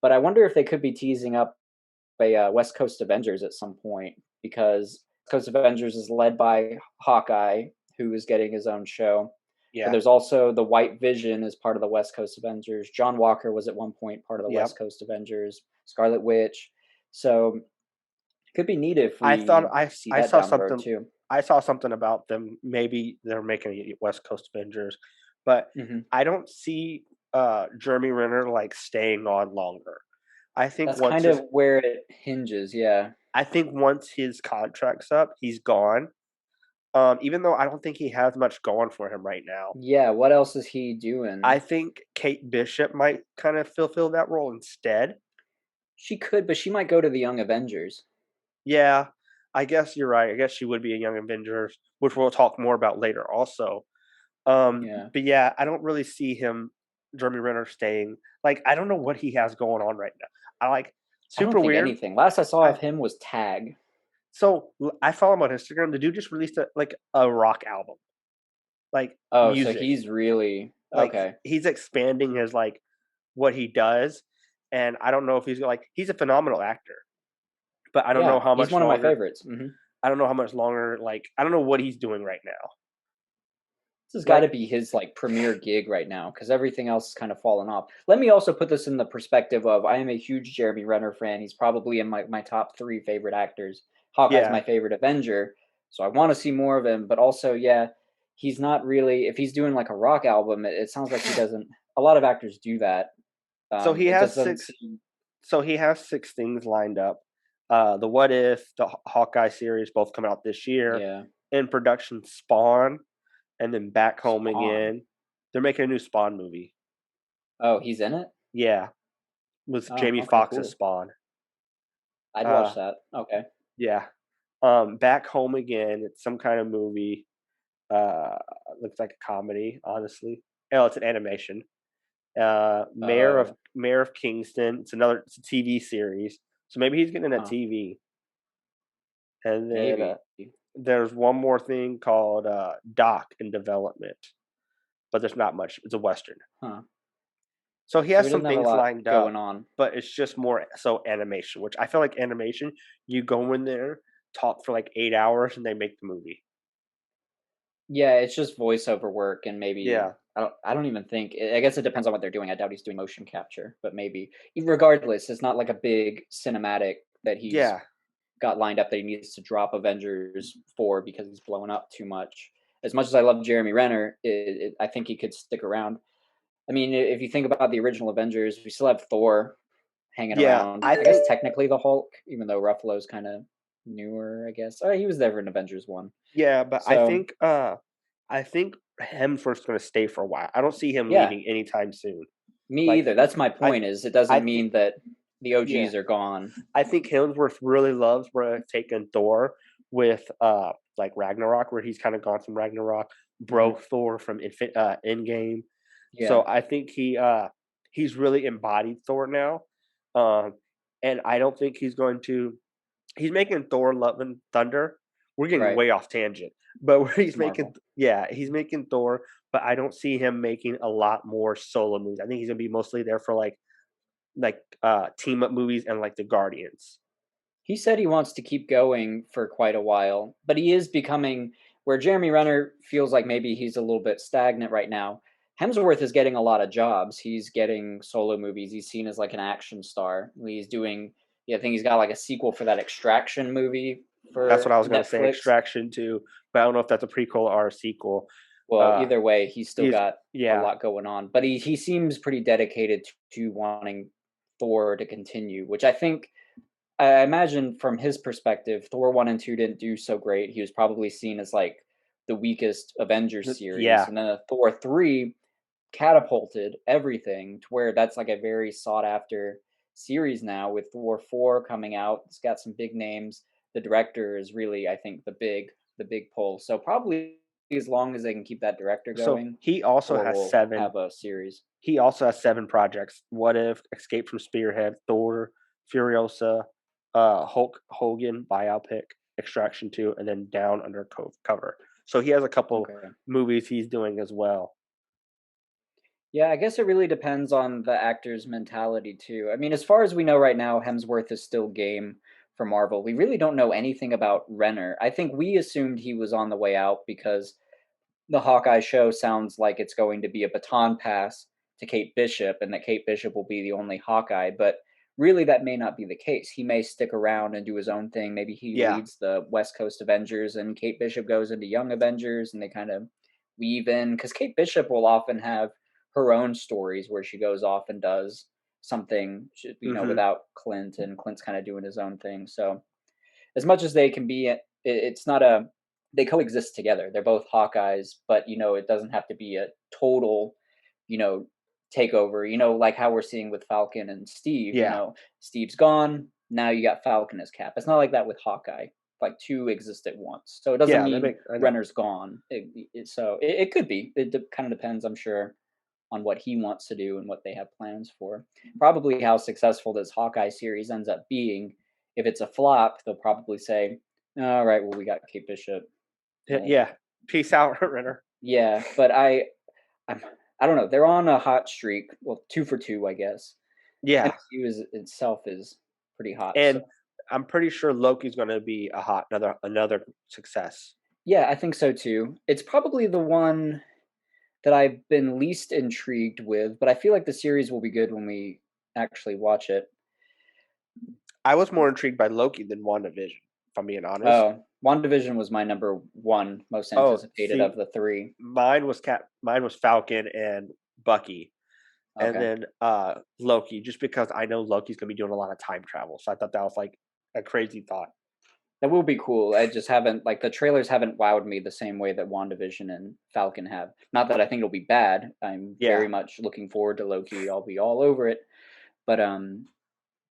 but I wonder if they could be teasing up a West Coast Avengers at some point because Coast Avengers is led by Hawkeye, who is getting his own show. But Yeah. there's also the White Vision as part of the West Coast Avengers. John Walker was at one point part of the West Yep. Coast Avengers. Scarlet Witch. So it could be neat if I thought we see I that saw down the road something too. I saw something about them, maybe they're making a West Coast Avengers, but Hmm. I don't see, Jeremy Renner, like, staying on longer. I think That's once kind his of where it hinges. Yeah. I think once his contract's up, he's gone. Even though I don't think he has much going for him right now. Yeah, what else is he I doing? think Kate Bishop might kind of fulfill that role instead. She could, but she might go to the Young Avengers. Yeah, I guess you're right. I guess she would be a Young Avengers, which we'll talk more about later also. Yeah. But yeah, I don't really see him, Jeremy Renner, staying. Like, I don't know what he has going on right now. I like I don't super think weird. anything. Last I saw I of him was Tag. I follow him on Instagram. The dude just released a rock album, like Oh, so music. he's really Like okay. he's expanding his like what he does, and I don't know if he's a phenomenal actor, but I don't know Yeah, how he's much one of my longer. favorites. Mhm. I don't know how much longer. Like I don't know what he's doing right now. This has Like gotta be his, like, premier gig right now because everything else has kind of fallen off. Let me also put this in the perspective of I am a huge Jeremy Renner fan. He's probably in my top 3 favorite actors. Hawkeye's yeah. my favorite Avenger, so I wanna see more of him, but also, yeah, he's not really if he's doing, like, a rock album, it sounds like he doesn't a lot of actors do that. So he It has just doesn't 6 seem so he has 6 things lined up. The What If, the Hawkeye series both come out this year. yeah. In production, Spawn, and then Back Home Spawn. Again. They're making a new Spawn movie. Oh, he's in it? Yeah, with Oh, Jamie okay, Foxx's cool. Spawn. I'd watch Uh, that. Okay. yeah. Back Home Again, it's some kind of movie. Uh, looks like a comedy, honestly. Oh, it's an animation. Oh, Mayor of Kingston, it's a TV series. So maybe he's getting a huh, TV. And then, maybe. there's one more thing called, Doc in development, but there's not much. It's a Western. Huh. So he So has he some doesn't have a things lot lined up, going on. but it's just more so animation, which I feel like animation, you go in there, talk for like 8 hours, and they make the movie. Yeah, it's just voiceover work and maybe Yeah. I don't even think I guess it depends on what they're doing. I doubt he's doing motion capture, but maybe. Regardless, it's not like a big cinematic that he's Yeah. got lined up that he needs to drop Avengers for because he's blowing up too much. As much as I love Jeremy Renner, I think he could stick around. I mean, if you think about the original Avengers, we still have Thor hanging Yeah, around. I I guess think technically the Hulk, even though Ruffalo's kind of newer, I guess. Oh, he was there in Avengers 1. yeah, but So, I think Hemsworth's gonna stay for a while. I don't see him yeah, leaving anytime soon. me Like, either. That's my I point is it I doesn't think mean that the yeah, OGs are gone. I think Hemsworth really loves where they've taken Thor with, like, Ragnarok, where he's kinda gone from Ragnarok, Mhm. broke Thor from Endgame. Yeah, So I think he's really embodied Thor now, um, and I don't think he's making Thor: Love and Thunder. We're getting right. way off tangent, but where It's Marvel. he's making Thor, but I don't see him making a lot more solo movies. I think he's gonna be mostly there for team up movies and like the Guardians. He said he wants to keep going for quite a while, but he is becoming where Jeremy Renner feels like maybe he's a little bit stagnant right now. Hemsworth is getting a lot of jobs. He's getting solo movies. He's seen as like an action star. He's doing, yeah, I think he's got like a sequel for that Extraction movie That's what for I was gonna say, Netflix. Extraction 2, but I don't know if that's a prequel or a sequel. Well, Uh, either way, he's still he's got a yeah, lot going on, but he seems pretty dedicated to wanting Thor to continue, which I think I imagine from his perspective, Thor 1 and 2 didn't do so great. He was probably seen as like the weakest Avengers series. yeah, And then Thor 3 catapulted everything to where that's like a very sought after series now with Thor 4 coming out. It's got some big names. The director is really, I think, the big pull. So probably as long as they can keep that director so going, he also Thor has will 7 have a series. he also has 7 projects: What If, Escape from Spearhead, Thor, Furiosa, Hulk Hogan biopic, Extraction 2, and then Down Under Cover. So he has a couple Okay. movies he's doing as well. Yeah, I guess it really depends on the actor's mentality too. I mean, as far as we know right now, Hemsworth is still game for Marvel. We really don't know anything about Renner. I think we assumed he was on the way out because the Hawkeye show sounds like it's going to be a baton pass to Kate Bishop and that Kate Bishop will be the only Hawkeye, but really that may not be the case. He may stick around and do his own thing. Maybe he Yeah. leads the West Coast Avengers and Kate Bishop goes into Young Avengers and they kind of weave in cuz Kate Bishop will often have her own stories where she goes off and does something Mhm. without Clint's kind of doing his own thing. So as much as they can be it's not a they coexist together. They're both Hawkeyes, but it doesn't have to be a total, you know, takeover. Like how we're seeing with Falcon and Steve. Yeah, Steve's gone. Now you got Falcon as Cap. It's not like that with Hawkeye. Like two exist at once, so it doesn't yeah, mean I know. Renner's gone. So it could be. Kind of depends, I'm sure, on what he wants to do and what they have plans for. Probably how successful this Hawkeye series ends up being. If it's a flop, they'll probably say, "All right, well, we got Kate Bishop." Well, Yeah. Peace out, Renner. yeah, but I'm, I don't know. They're on a hot streak. Well, 2 for 2, I guess. Yeah, MCU itself is pretty hot. So and I'm pretty sure Loki's going to be another success. yeah, I think so too. It's probably the one that I've been least intrigued with, but I feel like the series will be good when we actually watch it. I was more intrigued by Loki than WandaVision, if I'm being honest. Oh, WandaVision was my number one most Oh, anticipated see, of the three. mine was Falcon and Bucky, and Okay. then Loki, just because I know Loki's gonna be doing a lot of time travel. So I thought that was like a crazy thought. That will be cool. I just haven't like the trailers haven't wowed me the same way that WandaVision and Falcon have. Not that I think it'll be bad. I'm Yeah. very much looking forward to Loki. I'll be all over it. But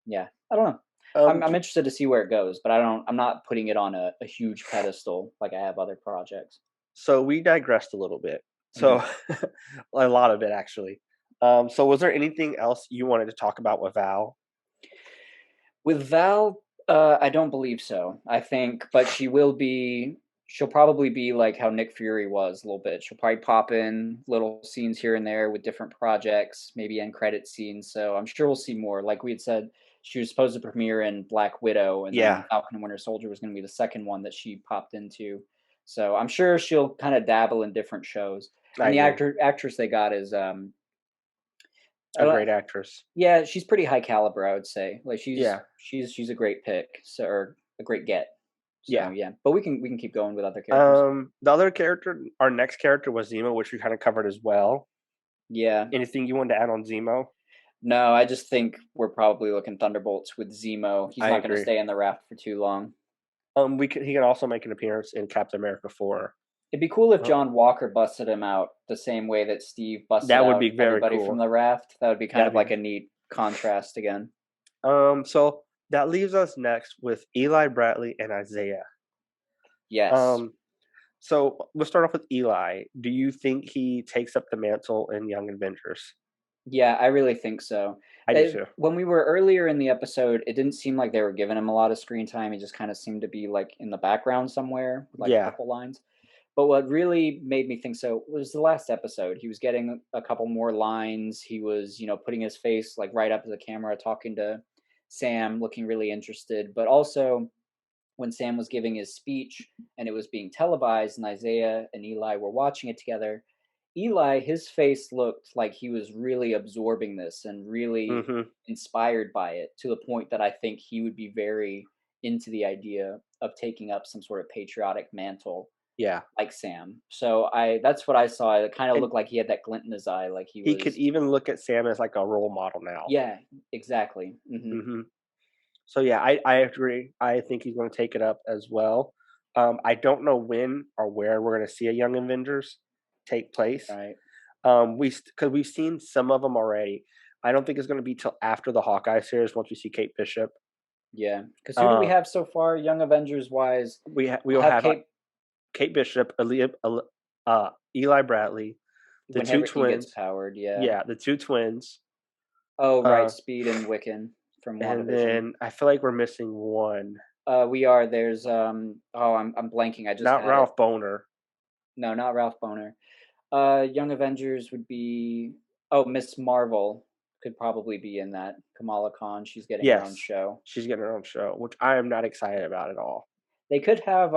yeah, I don't know. I'm J- interested to see where it goes, but I'm not putting it on a huge pedestal like I have other projects. so we digressed a little bit. So Mhm. a lot of it actually. So was there anything else you wanted to talk about with Val? With Val, I don't believe so. I think, but she will be. She'll probably be like how Nick Fury was a little bit. She'll probably pop in little scenes here and there with different projects, maybe end credit scenes. So I'm sure we'll see more. Like we had said, she was supposed to premiere in Black Widow, and then Yeah, Falcon and Winter Soldier was going to be the second one that she popped into. So I'm sure she'll kind of dabble in different shows. I And the agree. actress they got is A uh, great actress. yeah, she's pretty high caliber, I would say. Like she's Yeah, she's a great pick, so or a great get. So yeah. yeah, but we can keep going with other characters. The other character, our next character was Zemo, which we kind of covered as well. Yeah. Anything you wanted to add on Zemo? No, I just think we're probably looking Thunderbolts with Zemo. He's I not going to agree. stay in the raft for too long. He can also make an appearance in Captain America 4. It'd be cool if Uh, John Walker busted him out the same way that Steve busted that would out be very everybody from cool. the raft. That would be kind That'd of like be a neat contrast again. so that leaves us next with Eli Bradley and Isaiah. Yes. Um, so we'll start off with Eli. Do you think he takes up the mantle in Young Avengers? Yeah, I really think so. I do too. When we were earlier in the episode, it didn't seem like they were giving him a lot of screen time. He just kind of seemed to be like in the background somewhere, with like a Yeah, couple lines. But what really made me think so was the last episode. He was getting a couple more lines. He was, putting his face like right up to the camera, talking to Sam, looking really interested. But also, when Sam was giving his speech and it was being televised, and Isaiah and Eli were watching it together, Eli, his face looked like he was really absorbing this and really hmm inspired by it to the point that I think he would be very into the idea of taking up some sort of patriotic mantle yeah. like Sam. So I that's what I saw. It kind of And looked like he had that glint in his eye, like he he could was. even look at Sam as like a role model now. Yeah, exactly. hmm So yeah, I agree. I think he's going to take it up as well. I don't know when or where we're going to see a Young Avengers take place. Right. Because we've seen some of them already. I don't think it's going to be till after the Hawkeye series once we see Kate Bishop. Yeah. Because who do we Uh, have so far, Young Avengers wise? we We'll will have have Kate Kate Bishop, Eli Bradley, the two whenever he gets twins. powered. Yeah. Yeah, the two twins. Oh, right. Uh, Speed and Wiccan from and WandaVision. then I feel like we're missing one. We are. There's Oh, I'm blanking. I just Not had it. Ralph Boner. No, not Ralph Boner. Young Avengers would be. Oh, Miss Marvel could probably be in that. Kamala Khan. She's getting her own Yes, show. she's getting her own show, which I am not excited about at all. They could have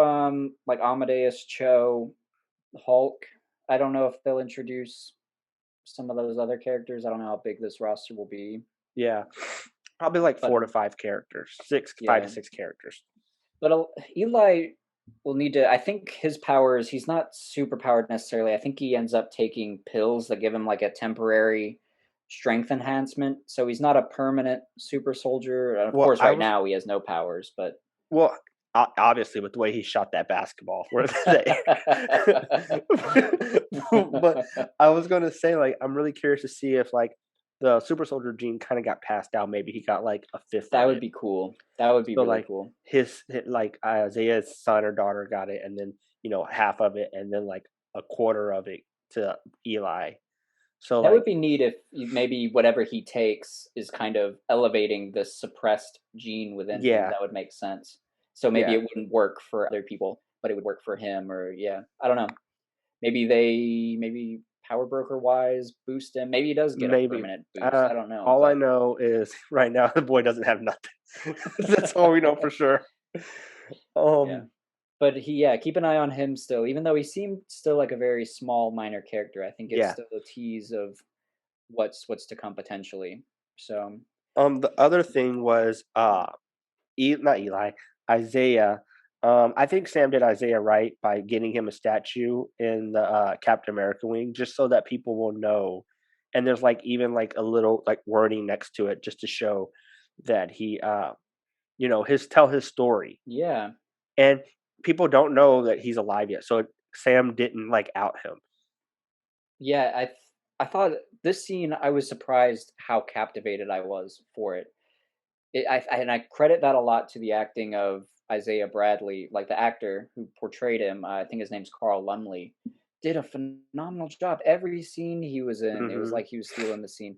like Amadeus Cho, Hulk. I don't know if they'll introduce some of those other characters. I don't know how big this roster will be. Yeah, probably like But 4 to 5 characters, five to yeah, six characters. but Eli will need to. I think his powers. He's not super powered necessarily. I think he ends up taking pills that give him like a temporary strength enhancement. So he's not a permanent super soldier. And of Well, course, right now he has no powers. But well, obviously with the way he shot that basketball. Where but I was gonna say, like, I'm really curious to see if like the super soldier gene kind of got passed down. Maybe he got like a fifth That of would it. be cool. That would be So really like cool. like Isaiah's son or daughter got it, and then half of it, and then like a quarter of it to Eli. So That would like be neat if maybe whatever he takes is kind of elevating the suppressed gene within him. yeah, That would make sense. So maybe yeah, it wouldn't work for other people, but it would work for him. Or yeah, I don't know. Maybe power broker wise boost him. Maybe he does get a maybe. permanent boost. I don't know, All I but know is right now the boy doesn't have nothing. That's all we know for sure. yeah. Um, But yeah, keep an eye on him still. Even though he seemed still like a very small minor character, I think it's yeah. still a tease of what's to come potentially. So The other thing was not Eli, Isaiah. I think Sam did Isaiah right by getting him a statue in the Captain America wing, just so that people will know. And there's like even like a little like wording next to it, just to show that he, his tell his story. yeah, And people don't know that he's alive yet, so Sam didn't like out him. yeah, I thought this scene, I was surprised how captivated I was for it. And I credit that a lot to the acting of Isaiah Bradley, like the actor who portrayed him. I think his name's Carl Lumley. Did a phenomenal job. Every scene he was in, it was Hmm. like he was stealing the scene.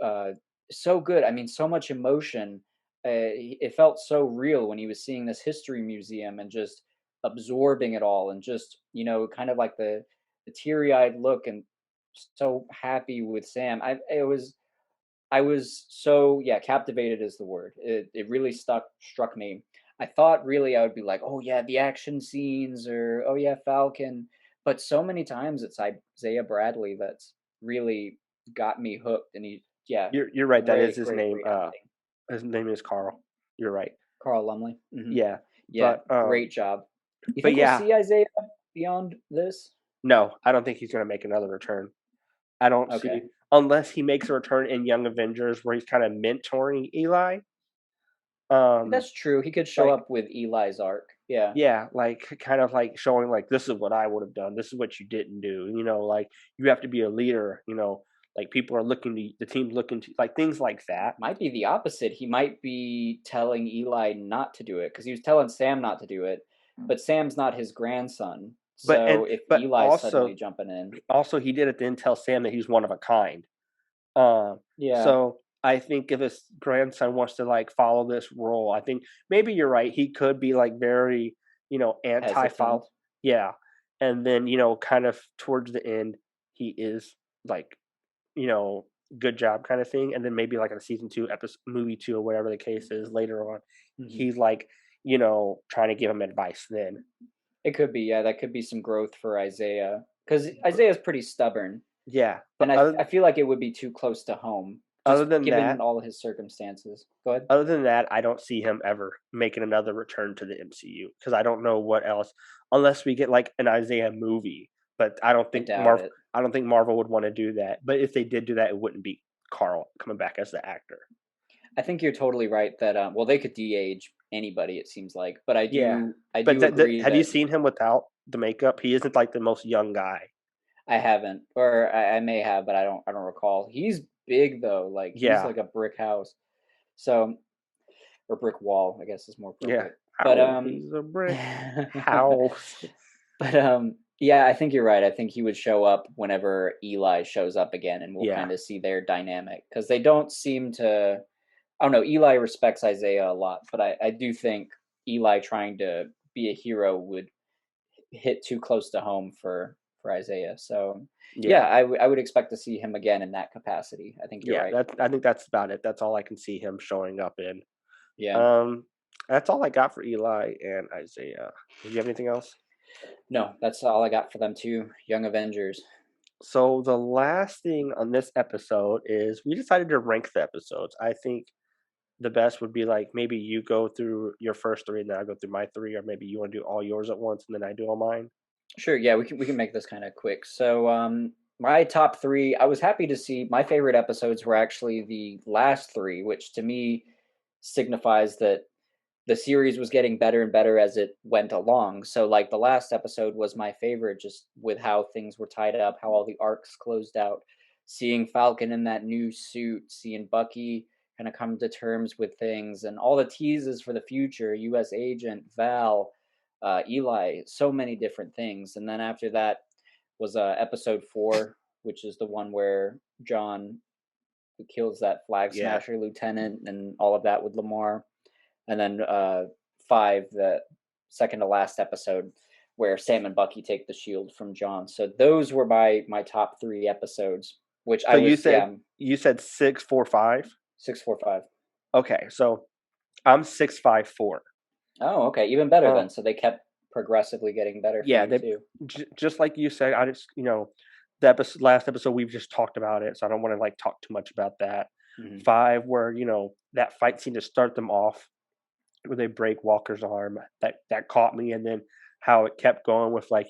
Uh, so good. I mean, so much emotion. It felt so real when he was seeing this history museum and just absorbing it all, and just kind of like the teary eyed look, and so happy with Sam. I was so, yeah, captivated is the word. It really struck me. I thought really I would be like, oh yeah, the action scenes, or oh yeah, Falcon, but so many times it's Isaiah Bradley that's really got me hooked, and he, yeah, You're right. That is great, his great, name. great acting. His name is Carl. You're right. Carl Lumley. Yeah, Yeah, but great job. You but think we'll yeah, see Isaiah beyond this? no, I don't think he's gonna make another return. I don't Okay, see unless he makes a return in Young Avengers where he's kind of mentoring Eli. Um, that's true. He could show like up with Eli's arc. Yeah, yeah, like kind of like showing like this is what I would have done. This is what you didn't do. Like you have to be a leader. Like people are looking to the team's looking to like things like that. might be the opposite. He might be telling Eli not to do it because he was telling Sam not to do it, but Sam's not his grandson. So if But Eli's suddenly jumping in, also he did at the end tell Sam that he's one of a kind. Um, yeah, so I think if his grandson wants to like follow this role, I think maybe you're right. He could be like very, anti hesitant. foul. Yeah. And then, kind of towards the end, he is like, you know, good job kind of thing. And then maybe like in a season two, episode, movie two, or whatever the case is later on, Hmm. he's like, trying to give him advice then. It could be, yeah, that could be some growth for Isaiah because Isaiah's pretty stubborn, Yeah. and But I feel like it would be too close to home, other just than given that, all his circumstances. Go ahead. I don't see him ever making another return to the MCU because I don't know what else, unless we get like an Isaiah movie. But I doubt it. I don't think Marvel would want to do that. But if they did do that, it wouldn't be Carl coming back as the actor. I think you're totally right that well, they could de-age anybody, it seems like, but Yeah, I but do agree have you that seen him without the makeup? He isn't like the most young guy. I haven't, or I may have, but I don't recall. He's big though, like he's Yeah, like a brick house. So, or brick wall, I guess is more yeah. appropriate. But How he's a brick house. but yeah, I think you're right. I think he would show up whenever Eli shows up again, and we'll Yeah, kind of see their dynamic because they don't seem to. I don't know. Eli respects Isaiah a lot, but I do think Eli trying to be a hero would hit too close to home for Isaiah. So yeah, yeah, I would expect to see him again in that capacity. I think you're yeah. right. That I think that's about it. That's all I can see him showing up in. Yeah. Um, that's all I got for Eli and Isaiah. Do you have anything else? No, that's all I got for them too. Young Avengers. So the last thing on this episode is we decided to rank the episodes. I think the best would be like maybe you go through your first three and then I go through my three, or maybe you want to do all yours at once and then I do all mine. Sure, yeah, we can make this kind of quick. So my top three, I was happy to see my favorite episodes were actually the last three, which to me signifies that the series was getting better and better as it went along. So like the last episode was my favorite, just with how things were tied up, how all the arcs closed out. Seeing Falcon in that new suit, seeing Bucky kind of come to terms with things, and all the teases for the future, U.S. Agent, Val, Eli, so many different things. And then after that was episode 4, which is the one where John kills that flag Yeah. smasher lieutenant, and all of that with Lamar. And then 5, the second to last episode, where Sam and Bucky take the shield from John. So those were my top 3 episodes, which So I was you said 645. 645. Okay, so I'm 654. Oh, okay, even better Um, then. So they kept progressively getting better for yeah, you they too. just like you said. I just the last episode we've just talked about it, so I don't want to like talk too much about that. Hmm. 5, where that fight scene to start them off, where they break Walker's arm, that caught me, and then how it kept going with like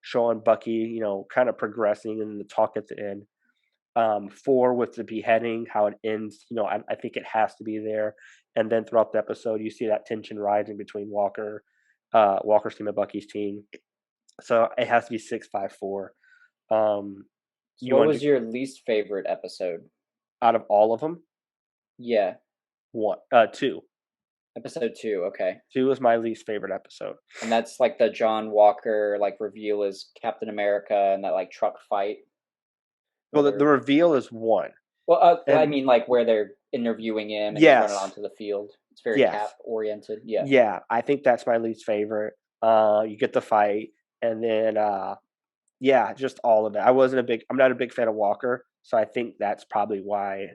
showing Bucky kind of progressing, and the talk at the end. 4 with the beheading, how it ends. I think it has to be there. And then throughout the episode, you see that tension rising between Walker's team and Bucky's team. So it has to be 654. Um, So you what want was to your least favorite episode? out of all of them, Yeah, one, 2. episode 2. Okay, 2 is my least favorite episode. and that's like the John Walker like reveal as Captain America and that like truck fight. Well, Where the they're reveal is one, Well, I and mean, like where they're interviewing him and he's running yes, onto the field. It's very yes, Cap oriented. Yeah. yeah. I think that's my least favorite. You get the fight, and then yeah, just all of it. I'm not a big fan of Walker, so I think that's probably why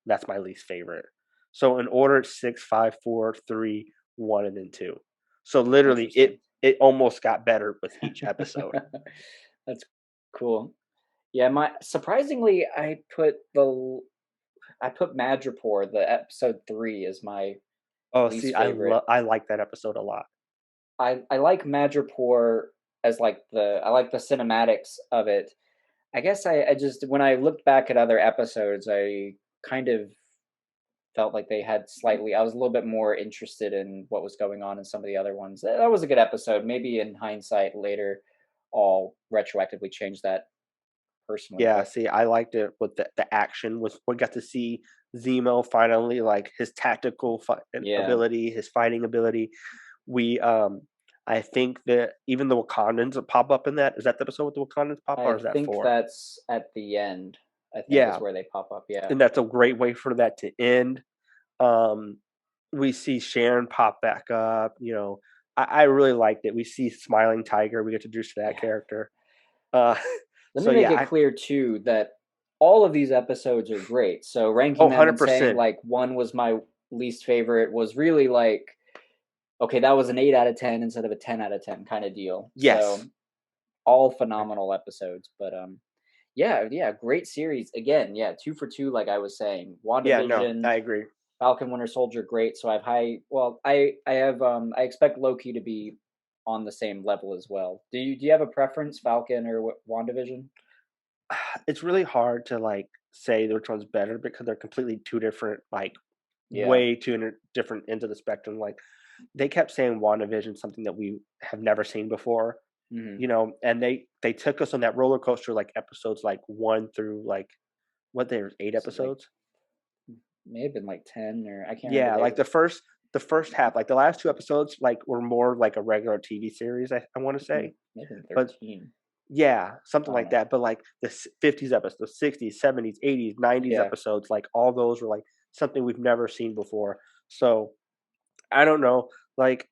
that's my least favorite. So in order, it's 6, 5, 4, 3, 1, and then 2. So literally, Interesting. it almost got better with each episode. That's cool. Yeah, my surprisingly, I put Madripoor, the episode 3, as my Oh, see, least favorite. I like that episode a lot. I like Madripoor as like I like the cinematics of it. I guess I just when I looked back at other episodes, I kind of felt like they had slightly I was a little bit more interested in what was going on in some of the other ones. That was a good episode. Maybe in hindsight later I'll retroactively change that personally, Yeah, but see, I liked it with the action. With we got to see Zemo finally, like his tactical yeah. ability, his fighting ability. We I think that even the Wakandans that pop up in that, is that the episode with the Wakandans pop up, or I is that think 4? that's at the end, I think is Yeah, where they pop up, yeah. and that's a great way for that to end. Um, we see Sharon pop back up. I really liked it. We see Smiling Tiger. We get introduced to that Yeah. character. Uh, Let so me make yeah, it clear too that all of these episodes are great. So ranking them and saying 100%. like one was my least favorite was really like okay, that was an 8 out of 10 instead of a 10 out of 10 kind of deal. So Yes. all phenomenal episodes, but yeah, yeah, great series. Again, yeah, 2 for 2 like I was saying. Yeah, no, WandaVision, I agree. Falcon Winter Soldier great. So I've I have I expect Loki to be on the same level as well. Do you have a preference, Falcon or WandaVision? It's really hard to like say which one's better because they're completely two different, like Yeah. way two different ends of the spectrum. Like they kept saying WandaVision, something that we have never seen before, Hmm. and they took us on that roller coaster like episodes like 1 through like what there's 8 So like episodes. may have been like 10 or I can't remember Yeah, like the the first half, like the last 2 episodes, like were more like a regular TV series. I want to say, may have been but 13. yeah, something I don't like know. that, but, like, the 50s episodes, the 60s, 70s, 80s, 90s Yeah. episodes, like, all those were, like, something we've never seen before, so, I don't know, like,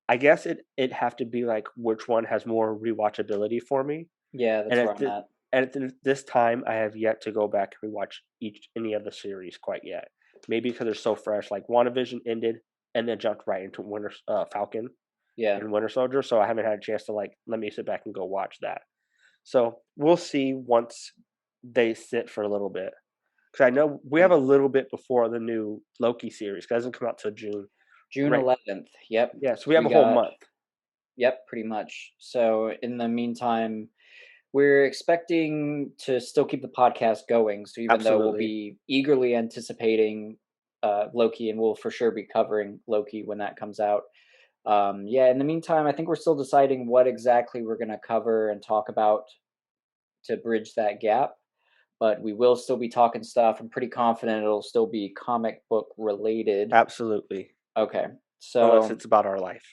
I guess it'd have to be, like, which one has more rewatchability for me, Yeah, and that's where at I'm thi at. and at this time, I have yet to go back and rewatch any of the series quite yet. Maybe because they're so fresh, like, WandaVision ended and then jumped right into Falcon Yeah. and Winter Soldier, so I haven't had a chance to, like, let me sit back and go watch that. So we'll see once they sit for a little bit. Because I know we have Mm. a little bit before the new Loki series. 'Cause it doesn't come out till June. June Right. 11th. Yep. Yeah. So we So have we a whole got month. yep, pretty much. So in the meantime, we're expecting to still keep the podcast going. So even though we'll Absolutely. be eagerly anticipating Loki, and we'll for sure be covering Loki when that comes out. Yeah, in the meantime, I think we're still deciding what exactly we're going to cover and talk about to bridge that gap. But we will still be talking stuff. I'm pretty confident it'll still be comic book related. Absolutely. Okay, Unless so it's about our life.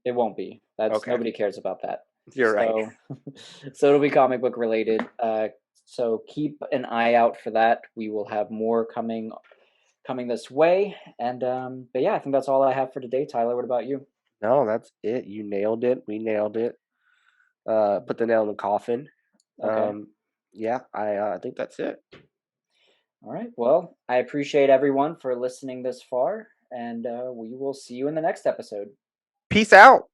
it won't be. That's Okay. nobody cares about that. You're right. So, so it'll be comic book related. So keep an eye out for that. We will have more coming this way. And but yeah, I think that's all I have for today. Tyler, what about you? No, that's it. You nailed it. We nailed it. Put the nail in the coffin. Okay. Yeah, I think that's it. All right. Well, I appreciate everyone for listening this far, and we will see you in the next episode. Peace out.